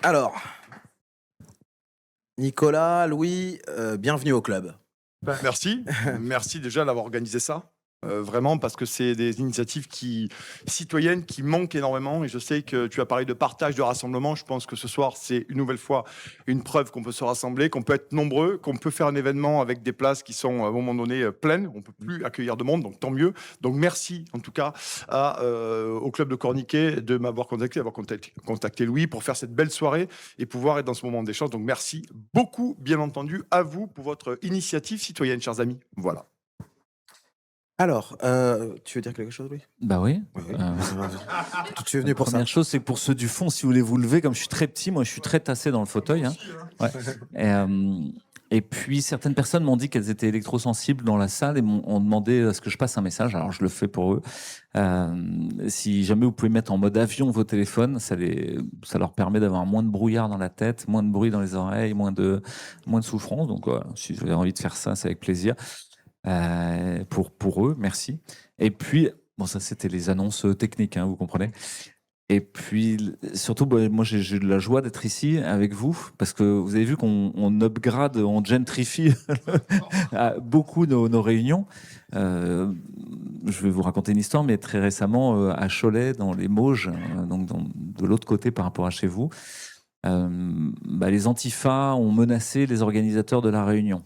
Alors, Nicolas, Louis, bienvenue au club. Merci. Merci déjà d'avoir organisé ça. Vraiment parce que c'est des initiatives citoyennes qui manquent énormément et je sais que tu as parlé de partage, de rassemblement. Je pense que ce soir, c'est une nouvelle fois une preuve qu'on peut se rassembler, qu'on peut être nombreux, qu'on peut faire un événement avec des places qui sont à un moment donné pleines. On peut plus accueillir de monde, donc tant mieux. Donc merci en tout cas au club de Corniquet de m'avoir contacté, d'avoir contacté Louis pour faire cette belle soirée et pouvoir être dans ce moment d'échange. Donc merci beaucoup, bien entendu, à vous pour votre initiative citoyenne, chers amis. Voilà. Alors, tu veux dire quelque chose, Louis? Bah oui. Oui, oui. Tu es venu La pour ça. première chose, c'est que pour ceux du fond, si vous voulez vous lever, comme je suis très petit, moi je suis très tassé dans le fauteuil. Hein. Ouais. Et puis certaines personnes m'ont dit qu'elles étaient électrosensibles dans la salle et m'ont demandé à ce que je passe un message. Alors je le fais pour eux. Si jamais vous pouvez mettre en mode avion vos téléphones, ça leur permet d'avoir moins de brouillard dans la tête, moins de bruit dans les oreilles, moins de souffrance. Donc voilà, si vous avez envie de faire ça, c'est avec plaisir. Pour eux, merci. Et puis, bon, ça c'était les annonces techniques, hein, vous comprenez. Et puis, surtout, moi j'ai eu de la joie d'être ici avec vous, parce que vous avez vu qu'on upgrade, on gentrifie beaucoup nos réunions. Je vais vous raconter une histoire, mais très récemment, à Cholet, dans les Mauges, donc de l'autre côté par rapport à chez vous, les Antifas ont menacé les organisateurs de la réunion.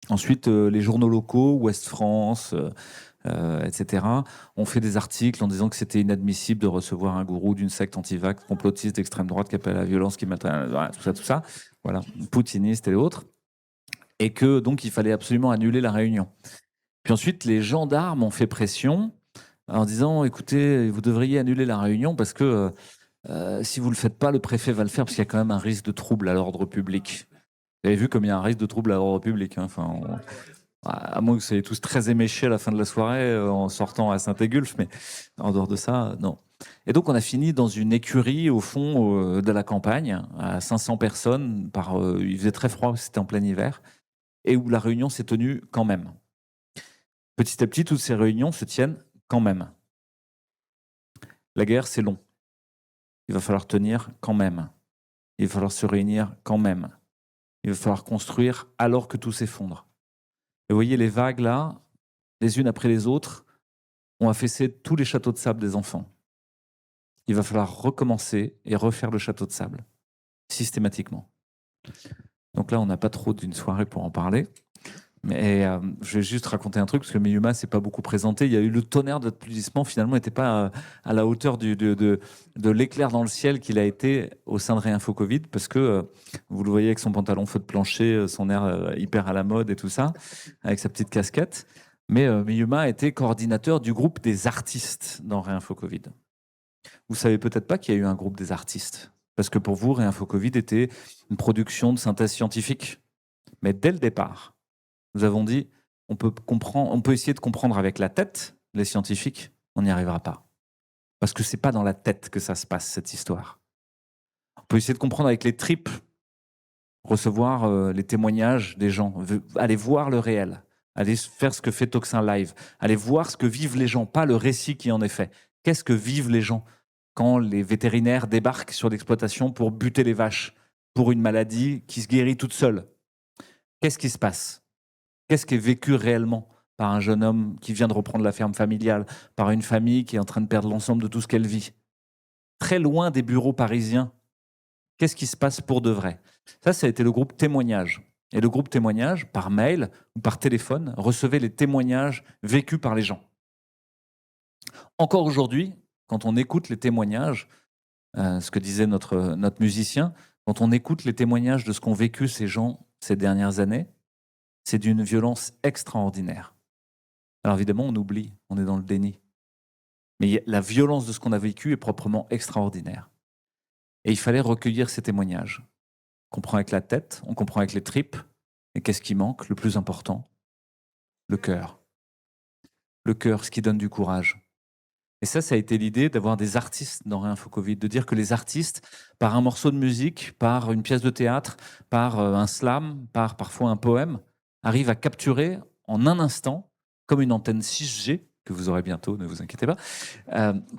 Ensuite, les journaux locaux, Ouest France, etc., ont fait des articles en disant que c'était inadmissible de recevoir un gourou d'une secte anti-vax, complotiste d'extrême droite qui appelle à la violence, qui voilà, tout ça, voilà, poutiniste et autres, et que donc il fallait absolument annuler la réunion. Puis ensuite, les gendarmes ont fait pression en disant, écoutez, vous devriez annuler la réunion parce que si vous le faites pas, le préfet va le faire parce qu'il y a quand même un risque de trouble à l'ordre public. Vous avez vu comme il y a un risque de trouble à l'ordre public. Hein. Enfin, à moins que vous soyez tous très éméchés à la fin de la soirée en sortant à Saint-Égulphe, mais en dehors de ça, non. Et donc on a fini dans une écurie au fond de la campagne, à 500 personnes, il faisait très froid, c'était en plein hiver, et où la réunion s'est tenue quand même. Petit à petit, toutes ces réunions se tiennent quand même. La guerre, c'est long. Il va falloir tenir quand même. Il va falloir se réunir quand même. Il va falloir construire alors que tout s'effondre. Et vous voyez les vagues là, les unes après les autres, ont affaissé tous les châteaux de sable des enfants. Il va falloir recommencer et refaire le château de sable, systématiquement. Donc là, on n'a pas trop d'une soirée pour en parler. Mais je vais juste raconter un truc, parce que Miyuma s'est pas beaucoup présenté. Il y a eu le tonnerre d'applaudissements, finalement, n'était pas à la hauteur de l'éclair dans le ciel qu'il a été au sein de Réinfo Covid, parce que vous le voyez avec son pantalon feu de plancher, son air hyper à la mode et tout ça, avec sa petite casquette. Mais Miyuma a été coordinateur du groupe des artistes dans Réinfo Covid. Vous savez peut-être pas qu'il y a eu un groupe des artistes, parce que pour vous, Réinfo Covid était une production de synthèse scientifique. Mais dès le départ, nous avons dit, on peut essayer de comprendre avec la tête, les scientifiques, on n'y arrivera pas. Parce que c'est pas dans la tête que ça se passe, cette histoire. On peut essayer de comprendre avec les tripes, recevoir les témoignages des gens, aller voir le réel, aller faire ce que fait Toxin Live, aller voir ce que vivent les gens, pas le récit qui en est fait. Qu'est-ce que vivent les gens quand les vétérinaires débarquent sur l'exploitation pour buter les vaches, pour une maladie qui se guérit toute seule? Qu'est-ce qui se passe? Qu'est-ce qui est vécu réellement par un jeune homme qui vient de reprendre la ferme familiale, par une famille qui est en train de perdre l'ensemble de tout ce qu'elle vit? Très loin des bureaux parisiens, qu'est-ce qui se passe pour de vrai? Ça a été le groupe témoignage. Et le groupe témoignage, par mail ou par téléphone, recevait les témoignages vécus par les gens. Encore aujourd'hui, quand on écoute les témoignages, ce que disait notre musicien, quand on écoute les témoignages de ce qu'ont vécu ces gens ces dernières années, c'est d'une violence extraordinaire. Alors évidemment, on oublie, on est dans le déni. Mais la violence de ce qu'on a vécu est proprement extraordinaire. Et il fallait recueillir ces témoignages. On comprend avec la tête, on comprend avec les tripes. Et qu'est-ce qui manque? Le plus important, le cœur. Le cœur, ce qui donne du courage. Et ça a été l'idée d'avoir des artistes dans Réinfo Covid, de dire que les artistes, par un morceau de musique, par une pièce de théâtre, par un slam, par parfois un poème, arrivent à capturer en un instant, comme une antenne 6G, que vous aurez bientôt, ne vous inquiétez pas,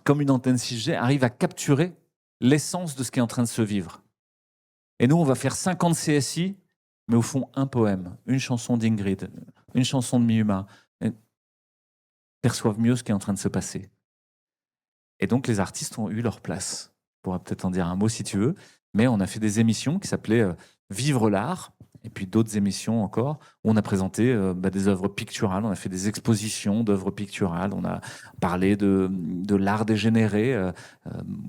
comme une antenne 6G, arrive à capturer l'essence de ce qui est en train de se vivre. Et nous, on va faire 50 CSI, mais au fond, un poème, une chanson d'Ingrid, une chanson de Mi-Humain, perçoivent mieux ce qui est en train de se passer. Et donc, les artistes ont eu leur place. On pourra peut-être en dire un mot si tu veux, mais on a fait des émissions qui s'appelaient Vivre l'art, et puis d'autres émissions encore, où on a présenté des œuvres picturales, on a fait des expositions d'œuvres picturales, on a parlé de l'art dégénéré,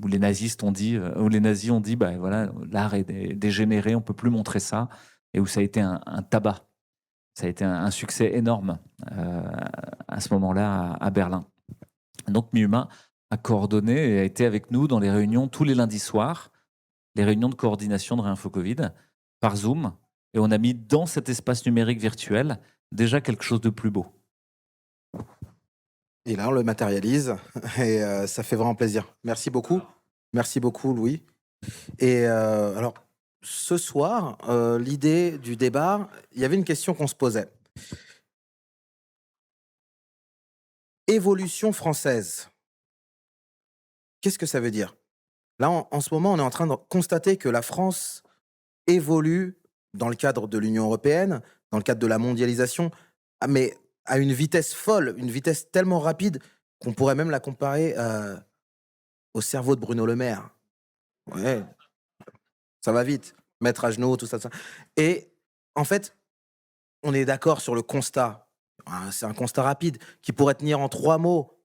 où les nazis ont dit, voilà, l'art est dégénéré, on ne peut plus montrer ça, et où ça a été un tabac. Ça a été un succès énorme à ce moment-là à Berlin. Donc Mi-Humain a coordonné et a été avec nous dans les réunions tous les lundis soirs, les réunions de coordination de Réinfo Covid, par Zoom. Et on a mis dans cet espace numérique virtuel déjà quelque chose de plus beau. Et là, on le matérialise et ça fait vraiment plaisir. Merci beaucoup. Merci beaucoup, Louis. Et alors, ce soir, l'idée du débat, il y avait une question qu'on se posait. Évolution française. Qu'est-ce que ça veut dire? Là, en ce moment, on est en train de constater que la France évolue dans le cadre de l'Union européenne, dans le cadre de la mondialisation, mais à une vitesse folle, une vitesse tellement rapide qu'on pourrait même la comparer au cerveau de Bruno Le Maire. Ouais, ça va vite. Mettre à genoux, tout ça, ça. Et en fait, on est d'accord sur le constat. C'est un constat rapide qui pourrait tenir en 3 mots.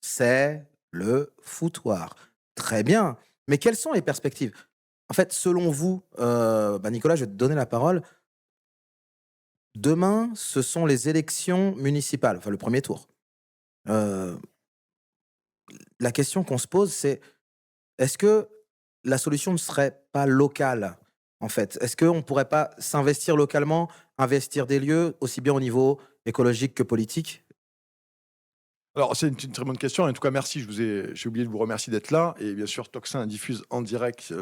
C'est le foutoir. Très bien. Mais quelles sont les perspectives? En fait, selon vous, Nicolas, je vais te donner la parole. Demain, ce sont les élections municipales, enfin le premier tour. Heu, la question qu'on se pose, c'est: est-ce que la solution ne serait pas locale, en fait? Est-ce qu'on ne pourrait pas s'investir localement, investir des lieux, aussi bien au niveau écologique que politique? Alors, c'est une très bonne question. En tout cas, merci. J'ai oublié de vous remercier d'être là. Et bien sûr, Toxin diffuse en direct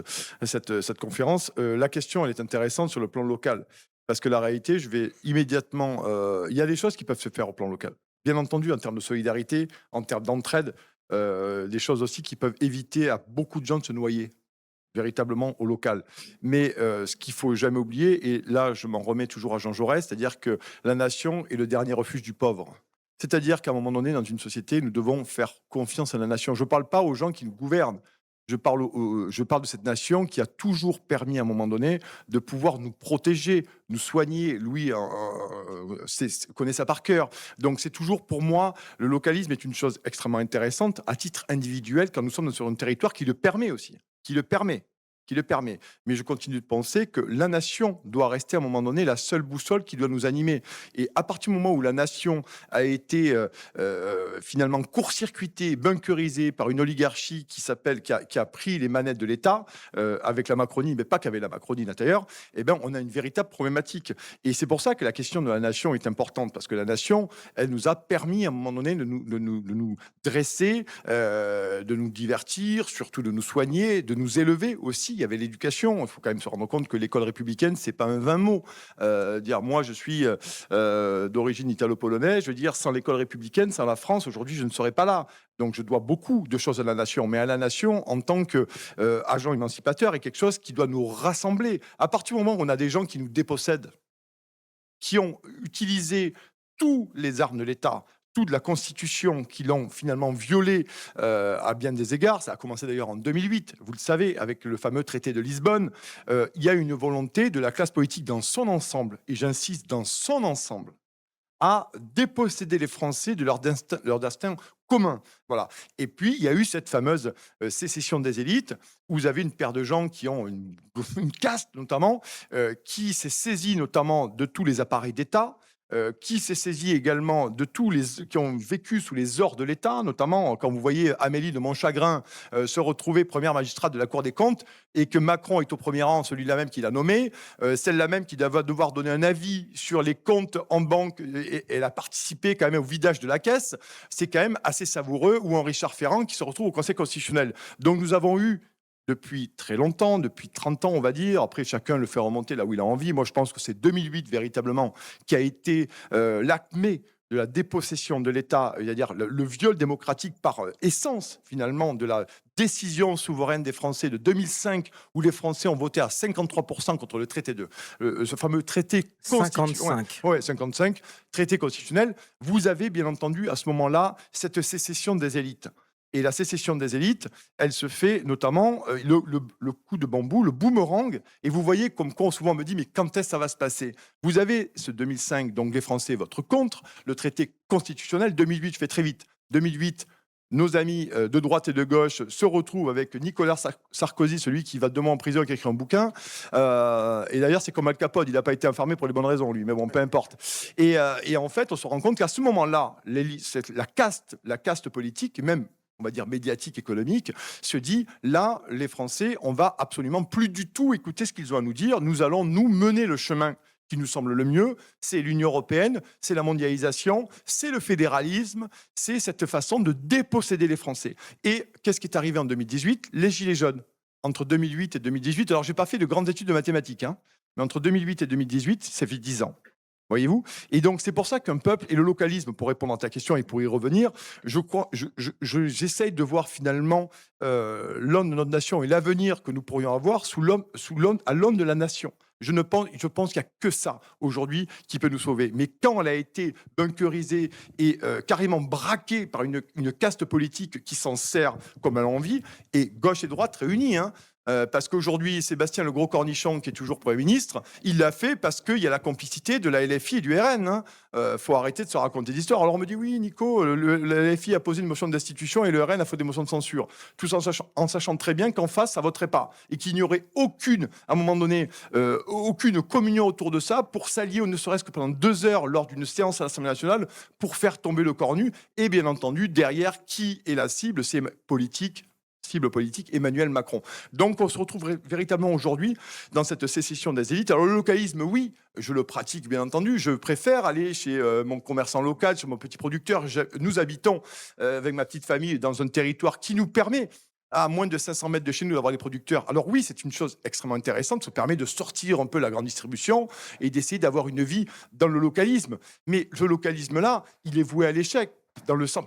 cette conférence. La question, elle est intéressante sur le plan local. Parce que la réalité, je vais immédiatement. Il y a des choses qui peuvent se faire au plan local. Bien entendu, en termes de solidarité, en termes d'entraide, des choses aussi qui peuvent éviter à beaucoup de gens de se noyer véritablement au local. Mais ce qu'il faut jamais oublier, et là, je m'en remets toujours à Jean Jaurès, c'est-à-dire que la nation est le dernier refuge du pauvre. C'est-à-dire qu'à un moment donné, dans une société, nous devons faire confiance à la nation. Je ne parle pas aux gens qui nous gouvernent. Je parle de cette nation qui a toujours permis à un moment donné de pouvoir nous protéger, nous soigner. Louis connaît ça par cœur. Donc c'est toujours pour moi, le localisme est une chose extrêmement intéressante à titre individuel quand nous sommes sur un territoire qui le permet aussi, qui le permet. Mais je continue de penser que la nation doit rester à un moment donné la seule boussole qui doit nous animer. Et à partir du moment où la nation a été finalement court-circuitée, bunkerisée par une oligarchie qui a pris les manettes de l'État avec la Macronie, mais pas qu'avec la Macronie à l'intérieur, eh ben on a une véritable problématique. Et c'est pour ça que la question de la nation est importante, parce que la nation, elle nous a permis à un moment donné de nous dresser, de nous divertir, surtout de nous soigner, de nous élever aussi. Il y avait l'éducation. Il faut quand même se rendre compte que l'école républicaine, c'est pas un vain mot. Dire moi, je suis d'origine italo-polonaise, je veux dire, sans l'école républicaine, sans la France, aujourd'hui, je ne serais pas là. Donc, je dois beaucoup de choses à la nation, mais à la nation, en tant qu'agent émancipateur, est quelque chose qui doit nous rassembler. À partir du moment où on a des gens qui nous dépossèdent, qui ont utilisé tous les armes de l'État, toute la Constitution, qui l'ont finalement violée à bien des égards. Ça a commencé d'ailleurs en 2008, vous le savez, avec le fameux traité de Lisbonne. Il y a une volonté de la classe politique dans son ensemble, et j'insiste, dans son ensemble, à déposséder les Français de leur destin commun. Voilà. Et puis, il y a eu cette fameuse sécession des élites, où vous avez une paire de gens qui ont une caste, notamment, qui s'est saisie notamment de tous les appareils d'État, qui s'est saisi également de tous les qui ont vécu sous les ordres de l'État, notamment quand vous voyez Amélie de Montchagrin se retrouver première magistrate de la Cour des comptes, et que Macron est au premier rang, celui-là même qui l'a nommé, celle-là même qui va devoir donner un avis sur les comptes en banque, et elle a participé quand même au vidage de la caisse. C'est quand même assez savoureux. Ou Henri Ferrand qui se retrouve au Conseil constitutionnel. Donc nous avons eu depuis très longtemps, depuis 30 ans, on va dire. Après, chacun le fait remonter là où il a envie. Moi, je pense que c'est 2008, véritablement, qui a été l'acmé de la dépossession de l'État, c'est-à-dire le viol démocratique par essence, finalement, de la décision souveraine des Français de 2005, où les Français ont voté à 53% contre le traité ce fameux traité constitutionnel. 55. Ouais, 55, traité constitutionnel. Vous avez, bien entendu, à ce moment-là, cette sécession des élites. Et la sécession des élites, elle se fait notamment le coup de bambou, le boomerang. Et vous voyez, comme quoi souvent on me dit, mais quand est-ce que ça va se passer? Vous avez ce 2005, donc les Français votent contre, le traité constitutionnel. 2008, je fais très vite. 2008, nos amis de droite et de gauche se retrouvent avec Nicolas Sarkozy, celui qui va demain en prison et qui a écrit un bouquin. Et d'ailleurs, c'est comme Al Capone, il n'a pas été enfermé pour les bonnes raisons, lui, mais bon, peu importe. Et en fait, on se rend compte qu'à ce moment-là, la caste politique, même on va dire médiatique, économique, se dit, là, les Français, on va absolument plus du tout écouter ce qu'ils ont à nous dire, nous allons nous mener le chemin qui nous semble le mieux, c'est l'Union européenne, c'est la mondialisation, c'est le fédéralisme, c'est cette façon de déposséder les Français. Et qu'est-ce qui est arrivé en 2018? Les Gilets jaunes. Entre 2008 et 2018, alors je n'ai pas fait de grandes études de mathématiques, hein, mais entre 2008 et 2018, ça fait 10 ans. Voyez-vous? Et donc, c'est pour ça qu'un peuple, et le localisme, pour répondre à ta question et pour y revenir, j'essaye de voir finalement l'homme de notre nation et l'avenir que nous pourrions avoir à l'homme de la nation. Je pense qu'il n'y a que ça aujourd'hui qui peut nous sauver. Mais quand elle a été bunkerisée et carrément braquée par une caste politique qui s'en sert comme elle a envie, et gauche et droite réunies, hein, parce qu'aujourd'hui, Sébastien Le Gros Cornichon, qui est toujours Premier ministre, il l'a fait parce qu'il y a la complicité de la LFI et du RN. Hein. Faut arrêter de se raconter des histoires. Alors on me dit, oui, Nico, la LFI a posé une motion de destitution et le RN a fait des motions de censure. Tout en sachant très bien qu'en face, ça voterait pas. Et qu'il n'y aurait à un moment donné, aucune communion autour de ça pour s'allier, ne serait-ce que pendant 2 heures lors d'une séance à l'Assemblée nationale, pour faire tomber le cornu. Et bien entendu, derrière, qui est la cible? C'est cible politique, Emmanuel Macron. Donc on se retrouve véritablement aujourd'hui dans cette sécession des élites. Alors le localisme, oui, je le pratique bien entendu. Je préfère aller chez mon commerçant local, chez mon petit producteur. Nous habitons avec ma petite famille dans un territoire qui nous permet à moins de 500 mètres de chez nous d'avoir des producteurs. Alors oui, c'est une chose extrêmement intéressante, ça permet de sortir un peu la grande distribution et d'essayer d'avoir une vie dans le localisme. Mais ce localisme-là, il est voué à l'échec.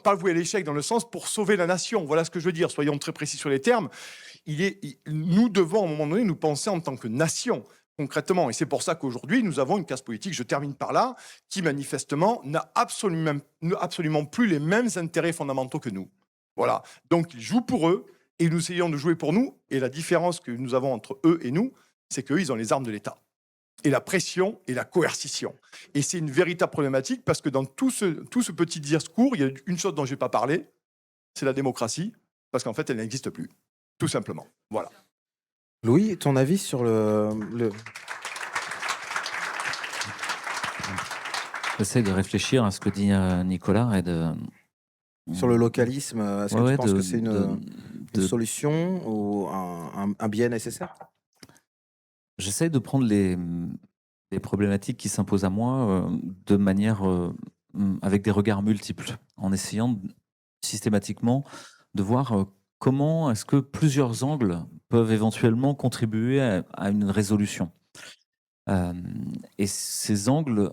Pas voué à l'échec dans le sens pour sauver la nation. Voilà ce que je veux dire. Soyons très précis sur les termes. Nous devons à un moment donné nous penser en tant que nation. Concrètement, et c'est pour ça qu'aujourd'hui, nous avons une classe politique, je termine par là, qui manifestement n'a absolument plus les mêmes intérêts fondamentaux que nous. Voilà. Donc, ils jouent pour eux, et nous essayons de jouer pour nous. Et la différence que nous avons entre eux et nous, c'est qu'eux, ils ont les armes de l'État. Et la pression et la coercition. Et c'est une véritable problématique parce que dans tout ce petit discours, il y a une chose dont je n'ai pas parlé, c'est la démocratie, parce qu'en fait, elle n'existe plus. Tout simplement. Voilà. Louis, ton avis sur le... J'essaie de réfléchir à ce que dit Nicolas et de... Sur le localisme, est-ce que tu penses que c'est une solution ou un bien nécessaire? J'essaie de prendre les problématiques qui s'imposent à moi de manière avec des regards multiples, en essayant systématiquement de voir comment est-ce que plusieurs angles peuvent éventuellement contribuer à une résolution. Et ces angles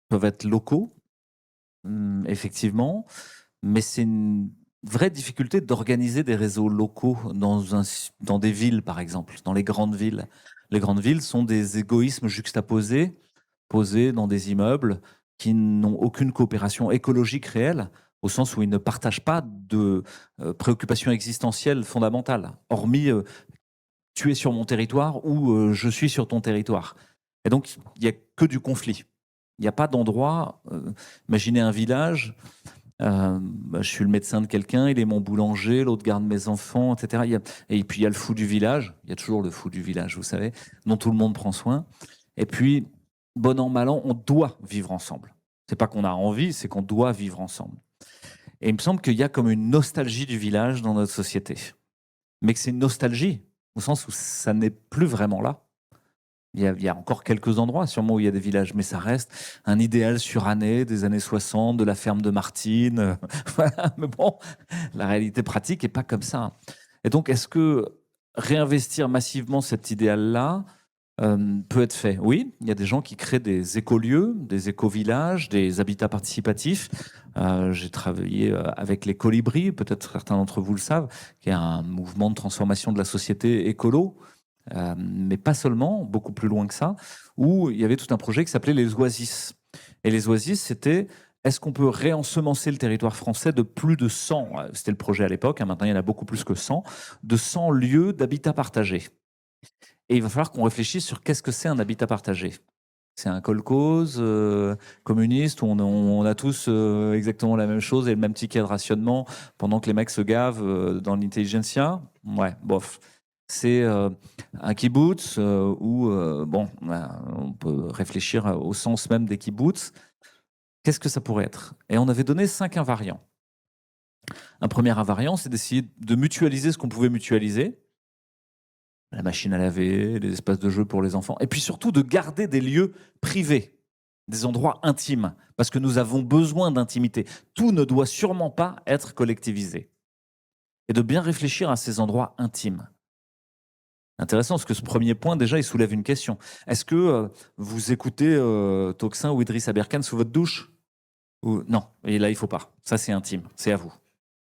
peuvent être locaux, effectivement, mais c'est une vraie difficulté d'organiser des réseaux locaux dans des villes, par exemple, dans les grandes villes. Les grandes villes sont des égoïsmes juxtaposés, posés dans des immeubles qui n'ont aucune coopération écologique réelle, au sens où ils ne partagent pas de préoccupations existentielles fondamentales, hormis tu es sur mon territoire ou je suis sur ton territoire. Et donc, il n'y a que du conflit. Il n'y a pas d'endroit. Imaginez un village. Je suis le médecin de quelqu'un, il est mon boulanger, l'autre garde mes enfants, etc. Et puis il y a le fou du village, il y a toujours le fou du village, vous savez, dont tout le monde prend soin. Et puis, bon an, mal an, on doit vivre ensemble. C'est pas qu'on a envie, c'est qu'on doit vivre ensemble. Et il me semble qu'il y a comme une nostalgie du village dans notre société. Mais que c'est une nostalgie, au sens où ça n'est plus vraiment là. Il y a encore quelques endroits sûrement où il y a des villages, mais ça reste un idéal suranné des années 60, de la ferme de Martine. Voilà. Mais bon, la réalité pratique n'est pas comme ça. Et donc, est-ce que réinvestir massivement cet idéal-là peut être fait. Oui, il y a des gens qui créent des écolieux, des éco-villages, des habitats participatifs. J'ai travaillé avec les Colibris, peut-être certains d'entre vous le savent, qui est un mouvement de transformation de la société écolo, mais pas seulement, beaucoup plus loin que ça, où il y avait tout un projet qui s'appelait les Oasis. Et les Oasis, c'était est-ce qu'on peut réensemencer le territoire français de plus de 100, c'était le projet à l'époque, hein, maintenant il y en a beaucoup plus que 100, de 100 lieux d'habitat partagé. Et il va falloir qu'on réfléchisse sur qu'est-ce que c'est un habitat partagé. C'est un kolkhoz communiste où on a tous exactement la même chose et le même ticket de rationnement pendant que les mecs se gavent dans l'intelligentsia. Ouais, bof. C'est un kibbutz où, bon, on peut réfléchir au sens même des kibbutz. Qu'est-ce que ça pourrait être? Et on avait donné 5 invariants. Un premier invariant, c'est d'essayer de mutualiser ce qu'on pouvait mutualiser. La machine à laver, les espaces de jeu pour les enfants, et puis surtout de garder des lieux privés, des endroits intimes, parce que nous avons besoin d'intimité. Tout ne doit sûrement pas être collectivisé. Et de bien réfléchir à ces endroits intimes. Intéressant, parce que ce premier point, déjà, il soulève une question. Est-ce que vous écoutez Toxin ou Idriss Aberkan sous votre douche? Ou... Non, et là, il ne faut pas. Ça, c'est intime, c'est à vous.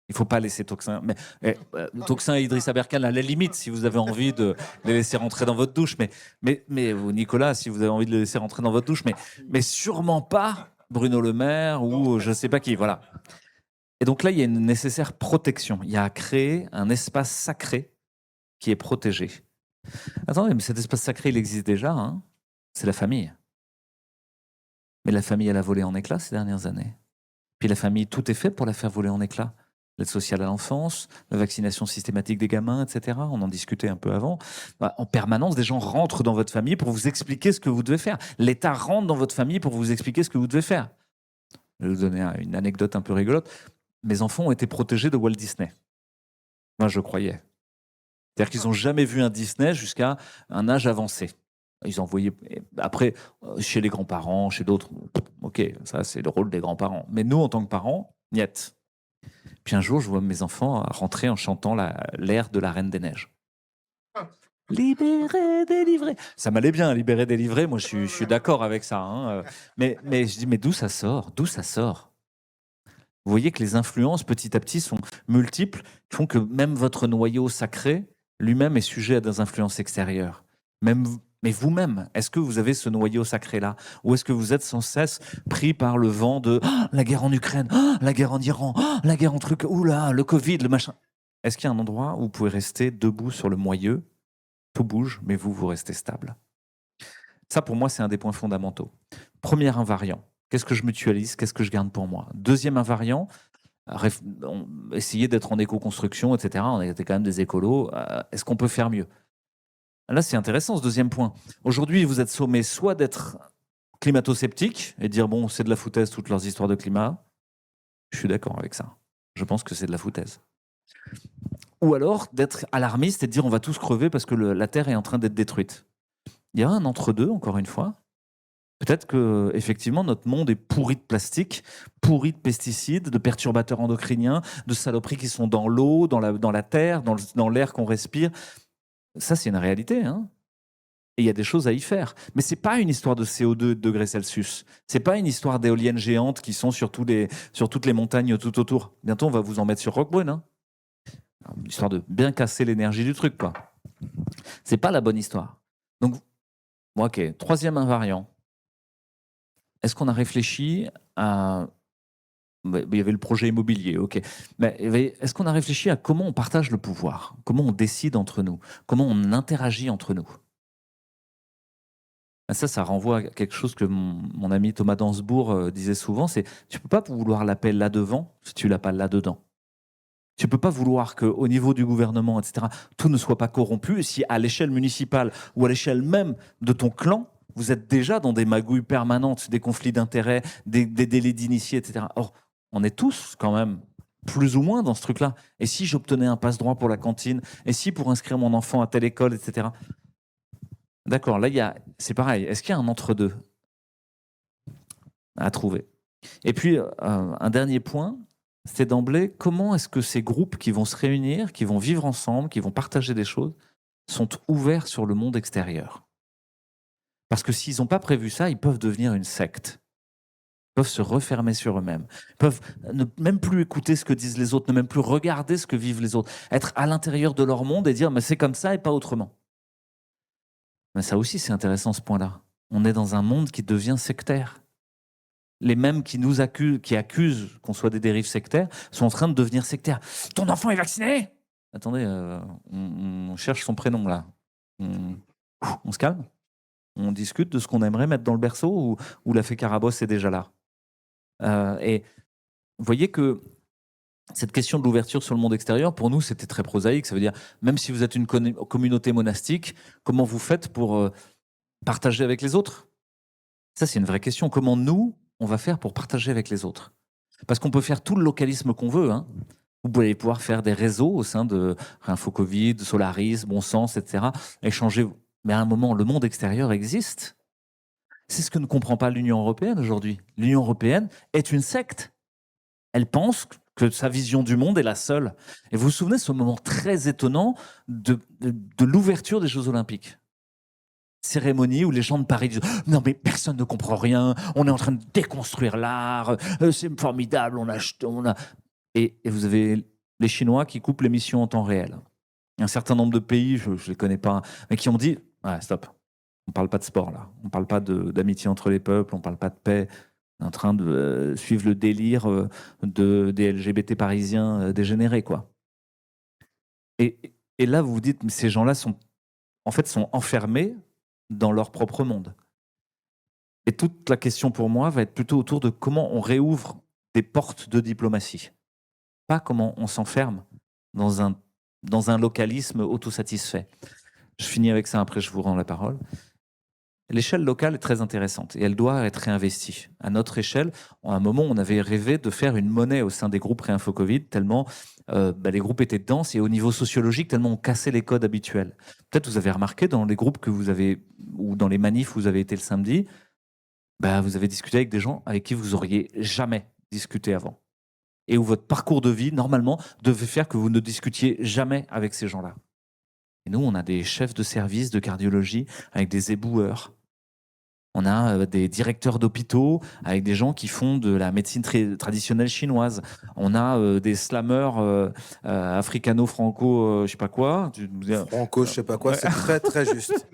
Il ne faut pas laisser Toxin. Mais Toxin et Idriss Aberkan, à la limite, si vous avez envie de les laisser rentrer dans votre douche. Mais Nicolas, si vous avez envie de les laisser rentrer dans votre douche. Mais sûrement pas Bruno Le Maire ou je ne sais pas qui. Voilà. Et donc là, il y a une nécessaire protection. Il y a à créer un espace sacré qui est protégé. Attendez, mais cet espace sacré, il existe déjà. Hein, c'est la famille. Mais la famille, elle a volé en éclats ces dernières années. Puis la famille, tout est fait pour la faire voler en éclats. L'aide sociale à l'enfance, la vaccination systématique des gamins, etc. On en discutait un peu avant. En permanence, des gens rentrent dans votre famille pour vous expliquer ce que vous devez faire. L'État rentre dans votre famille pour vous expliquer ce que vous devez faire. Je vais vous donner une anecdote un peu rigolote. Mes enfants ont été protégés de Walt Disney. Moi, je croyais. C'est-à-dire qu'ils n'ont jamais vu un Disney jusqu'à un âge avancé. Ils envoyaient après chez les grands-parents, chez d'autres. Ok, ça c'est le rôle des grands-parents. Mais nous, en tant que parents, niet. Puis un jour, je vois mes enfants rentrer en chantant l'air de la Reine des Neiges. Libéré, délivré. Ça m'allait bien, libéré, délivré. Moi, je suis d'accord avec ça. Hein. Mais je dis, mais d'où ça sort? D'où ça sort? Vous voyez que les influences, petit à petit, sont multiples, font que même votre noyau sacré, lui-même, est sujet à des influences extérieures. Mais vous-même, est-ce que vous avez ce noyau sacré-là? Ou est-ce que vous êtes sans cesse pris par le vent de la guerre en Ukraine, la guerre en Iran, la guerre en truc, oula, le Covid, le machin? Est-ce qu'il y a un endroit où vous pouvez rester debout sur le moyeu? Tout bouge, mais vous restez stable. Ça, pour moi, c'est un des points fondamentaux. Premier invariant, qu'est-ce que je mutualise? Qu'est-ce que je garde pour moi? Deuxième invariant, essayer d'être en éco-construction, etc. On était quand même des écolos. Est-ce qu'on peut faire mieux? Là, c'est intéressant ce deuxième point. Aujourd'hui, vous êtes sommé soit d'être climato-sceptique et dire bon, c'est de la foutaise toutes leurs histoires de climat. Je suis d'accord avec ça. Je pense que c'est de la foutaise. Ou alors d'être alarmiste et de dire on va tous crever parce que la Terre est en train d'être détruite. Il y a un entre-deux, encore une fois. Peut-être que effectivement notre monde est pourri de plastique, pourri de pesticides, de perturbateurs endocriniens, de saloperies qui sont dans l'eau, dans la terre, dans l'air qu'on respire. Ça, c'est une réalité. Hein, et il y a des choses à y faire. Mais ce n'est pas une histoire de CO2 de degrés Celsius. Ce n'est pas une histoire d'éoliennes géantes qui sont sur toutes les montagnes tout autour. Bientôt, on va vous en mettre sur Roquebrune. Hein, histoire de bien casser l'énergie du truc. Ce n'est pas la bonne histoire. Donc, ok, troisième invariant. Est-ce qu'on a réfléchi à... Il y avait le projet immobilier, ok. Mais est-ce qu'on a réfléchi à comment on partage le pouvoir? Comment on décide entre nous? Comment on interagit entre nous? Ça renvoie à quelque chose que mon ami Thomas Dansbourg disait souvent, c'est tu ne peux pas vouloir la paix là-devant si tu ne l'as pas là-dedans. Tu ne peux pas vouloir qu'au niveau du gouvernement, etc., tout ne soit pas corrompu si à l'échelle municipale ou à l'échelle même de ton clan, vous êtes déjà dans des magouilles permanentes, des conflits d'intérêts, des délais d'initiés, etc. Or, on est tous quand même plus ou moins dans ce truc-là. Et si j'obtenais un passe-droit pour la cantine? Et si pour inscrire mon enfant à telle école, etc. D'accord, là, c'est pareil. Est-ce qu'il y a un entre-deux à trouver? Et puis, un dernier point, c'est d'emblée, comment est-ce que ces groupes qui vont se réunir, qui vont vivre ensemble, qui vont partager des choses, sont ouverts sur le monde extérieur? Parce que s'ils n'ont pas prévu ça, ils peuvent devenir une secte. Ils peuvent se refermer sur eux-mêmes. Ils peuvent ne même plus écouter ce que disent les autres, ne même plus regarder ce que vivent les autres. Être à l'intérieur de leur monde et dire mais c'est comme ça et pas autrement. Mais ça aussi, c'est intéressant ce point-là. On est dans un monde qui devient sectaire. Les mêmes qui nous accusent, qui accusent qu'on soit des dérives sectaires, sont en train de devenir sectaires. Ton enfant est vacciné? Attendez, on cherche son prénom là. On se calme? On discute de ce qu'on aimerait mettre dans le berceau ou la fée Carabosse est déjà là? Et vous voyez que cette question de l'ouverture sur le monde extérieur, pour nous, c'était très prosaïque. Ça veut dire, même si vous êtes une communauté monastique, comment vous faites pour partager avec les autres? Ça, c'est une vraie question. Comment nous, on va faire pour partager avec les autres? Parce qu'on peut faire tout le localisme qu'on veut. Hein. Vous allez pouvoir faire des réseaux au sein de Info Covid, Solaris, Bon Sens, etc. Échanger. Mais à un moment, le monde extérieur existe. C'est ce que ne comprend pas l'Union européenne aujourd'hui. L'Union européenne est une secte. Elle pense que sa vision du monde est la seule. Et vous vous souvenez de ce moment très étonnant de l'ouverture des Jeux Olympiques? Cérémonie où les gens de Paris disent « Non mais personne ne comprend rien, on est en train de déconstruire l'art, c'est formidable, on a... » Et vous avez les Chinois qui coupent l'émission en temps réel. Un certain nombre de pays, je ne les connais pas, mais qui ont dit « Ouais, stop, on ne parle pas de sport là, on ne parle pas d'amitié entre les peuples, on ne parle pas de paix. » On est en train de suivre le délire des LGBT parisiens dégénérés, quoi. Et là, vous vous dites, mais ces gens-là sont enfermés dans leur propre monde. Et toute la question pour moi va être plutôt autour de comment on réouvre des portes de diplomatie. Pas comment on s'enferme dans un localisme autosatisfait. Je finis avec ça, après je vous rends la parole. L'échelle locale est très intéressante et elle doit être réinvestie. À notre échelle, à un moment, on avait rêvé de faire une monnaie au sein des groupes Réinfo Covid, tellement les groupes étaient denses et au niveau sociologique, tellement on cassait les codes habituels. Peut-être vous avez remarqué dans les groupes que vous avez, ou dans les manifs où vous avez été le samedi, vous avez discuté avec des gens avec qui vous auriez jamais discuté avant. Et où votre parcours de vie, normalement, devait faire que vous ne discutiez jamais avec ces gens-là. Et nous, on a des chefs de service de cardiologie avec des éboueurs. On a des directeurs d'hôpitaux avec des gens qui font de la médecine traditionnelle chinoise. On a des slammeurs africano-franco, je sais pas quoi. Franco, je sais pas quoi, c'est très très juste.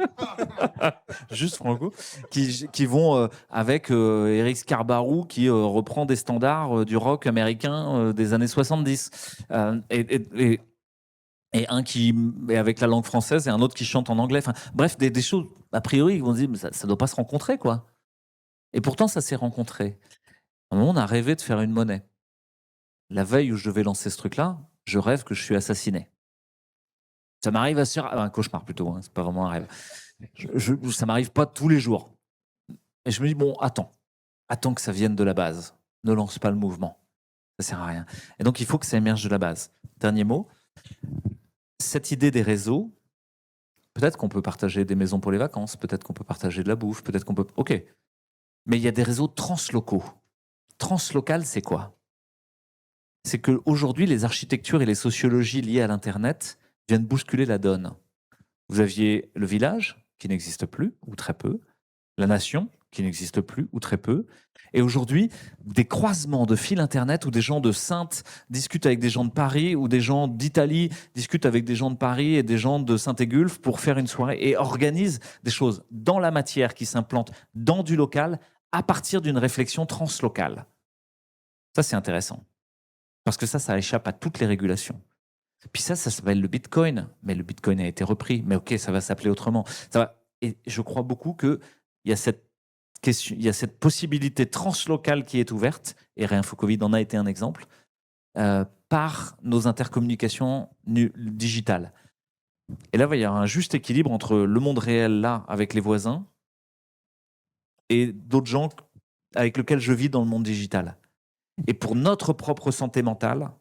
Juste franco. Qui vont avec Eric Scarbarou qui reprend des standards du rock américain des années 70. Et un qui est avec la langue française et un autre qui chante en anglais. Enfin, bref, des choses, a priori, ils vont se dire, mais ça ne doit pas se rencontrer, quoi. Et pourtant, ça s'est rencontré. À un moment, on a rêvé de faire une monnaie. La veille où je devais lancer ce truc-là, je rêve que je suis assassiné. Ça m'arrive un cauchemar plutôt, hein, c'est pas vraiment un rêve. Ça m'arrive pas tous les jours. Et je me dis, bon, attends que ça vienne de la base. Ne lance pas le mouvement. Ça sert à rien. Et donc, il faut que ça émerge de la base. Dernier mot. Cette idée des réseaux, peut-être qu'on peut partager des maisons pour les vacances, peut-être qu'on peut partager de la bouffe, peut-être qu'on peut... Ok. Mais il y a des réseaux translocaux. Translocal, c'est quoi? C'est qu'aujourd'hui, les architectures et les sociologies liées à l'Internet viennent bousculer la donne. Vous aviez le village, qui n'existe plus, ou très peu, la nation, qui n'existe plus, ou très peu, et aujourd'hui, des croisements de fils Internet où des gens de Saintes discutent avec des gens de Paris, ou des gens d'Italie discutent avec des gens de Paris et des gens de Saint-Égulphe pour faire une soirée, et organisent des choses dans la matière qui s'implantent dans du local à partir d'une réflexion translocale. Ça, c'est intéressant. Parce que ça échappe à toutes les régulations. Puis ça s'appelle le Bitcoin. Mais le Bitcoin a été repris. Mais ok, ça va s'appeler autrement. Et je crois beaucoup qu'il y a cette possibilité translocale qui est ouverte, et Réinfo Covid en a été un exemple, par nos intercommunications digitales. Et là, il va y avoir un juste équilibre entre le monde réel, là, avec les voisins, et d'autres gens avec lesquels je vis dans le monde digital. Et pour notre propre santé mentale,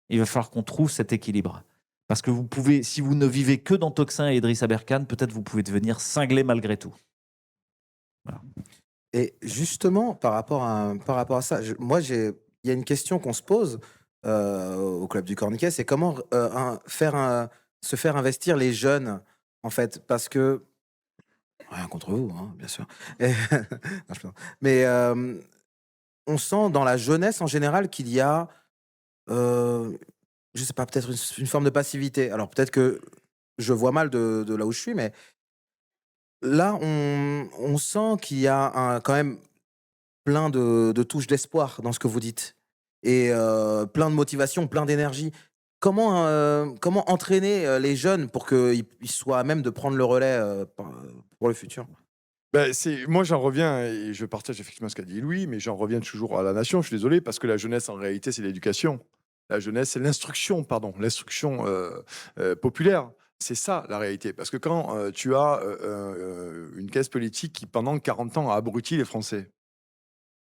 il va falloir qu'on trouve cet équilibre. Parce que vous pouvez, si vous ne vivez que dans Toxin et Idriss Aberkane, peut-être vous pouvez devenir cinglé malgré tout. Voilà. Et justement, par rapport à ça, il y a une question qu'on se pose au Club du Corniquet, c'est comment se faire investir les jeunes, en fait, parce que Rien contre vous, hein, bien sûr. Et non, je plaisante. Mais, on sent dans la jeunesse en général qu'il y a, heu, je sais pas, peut-être une forme de passivité. Alors peut-être que je vois mal de là où je suis, mais là, on sent qu'il y a un quand même plein de touches d'espoir dans ce que vous dites et plein de motivation, plein d'énergie. Comment entraîner, les jeunes pour qu'ils soient à même de prendre le relais, pour le futur? Ben c'est moi, j'en reviens et je partage effectivement ce qu'a dit Louis, mais j'en reviens toujours à la nation. Je suis désolé parce que la jeunesse, en réalité, c'est l'éducation. La jeunesse, c'est l'instruction, pardon, l'instruction, populaire. C'est ça, la réalité. Parce que quand, tu as, une classe politique qui, pendant 40 ans, a abruti les Français.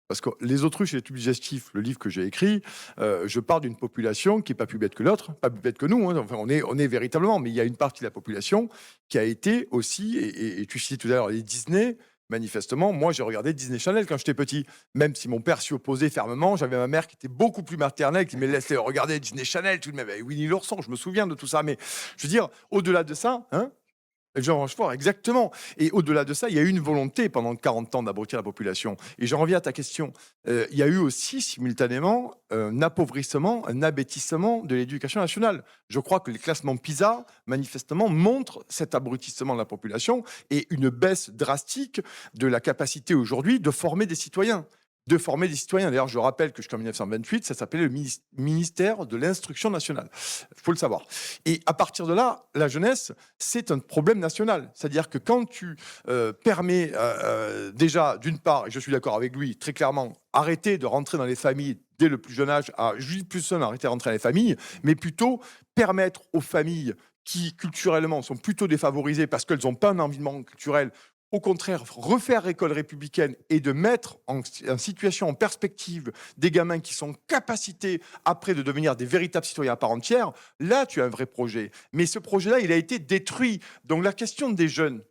Parce que Les autruches et les tubes digestifs, le livre que j'ai écrit, je parle d'une population qui est pas plus bête que l'autre, pas plus bête que nous, hein, enfin on est véritablement, mais il y a une partie de la population qui a été aussi et tu citais tout à l'heure les Disney, manifestement, moi j'ai regardé Disney Channel quand j'étais petit. Même si mon père s'y opposait fermement, j'avais ma mère qui était beaucoup plus maternelle, qui me laissait regarder Disney Channel tout de même, avec Winnie l'ourson, je me souviens de tout ça. Mais je veux dire, au-delà de ça, hein, Jean Rochefort, exactement. Et au-delà de ça, il y a eu une volonté pendant 40 ans d'abrutir la population. Et j'en reviens à ta question. Il y a eu aussi simultanément un appauvrissement, un abêtissement de l'éducation nationale. Je crois que les classements PISA, manifestement, montrent cet abrutissement de la population et une baisse drastique de la capacité aujourd'hui de former des citoyens. De former des citoyens. D'ailleurs, je rappelle que jusqu'en 1928, ça s'appelait le ministère de l'Instruction nationale. Il faut le savoir. Et à partir de là, la jeunesse, c'est un problème national. C'est-à-dire que quand tu permets déjà, d'une part, et je suis d'accord avec lui, très clairement, arrêter de rentrer dans les familles dès le plus jeune âge, juste plus jeune, arrêter de rentrer dans les familles, mais plutôt permettre aux familles qui, culturellement, sont plutôt défavorisées parce qu'elles n'ont pas un environnement culturel, au contraire, refaire l'école républicaine et de mettre en situation, en perspective, des gamins qui sont capacités après de devenir des véritables citoyens à part entière, là, tu as un vrai projet. Mais ce projet-là, il a été détruit. Donc la question des jeunes,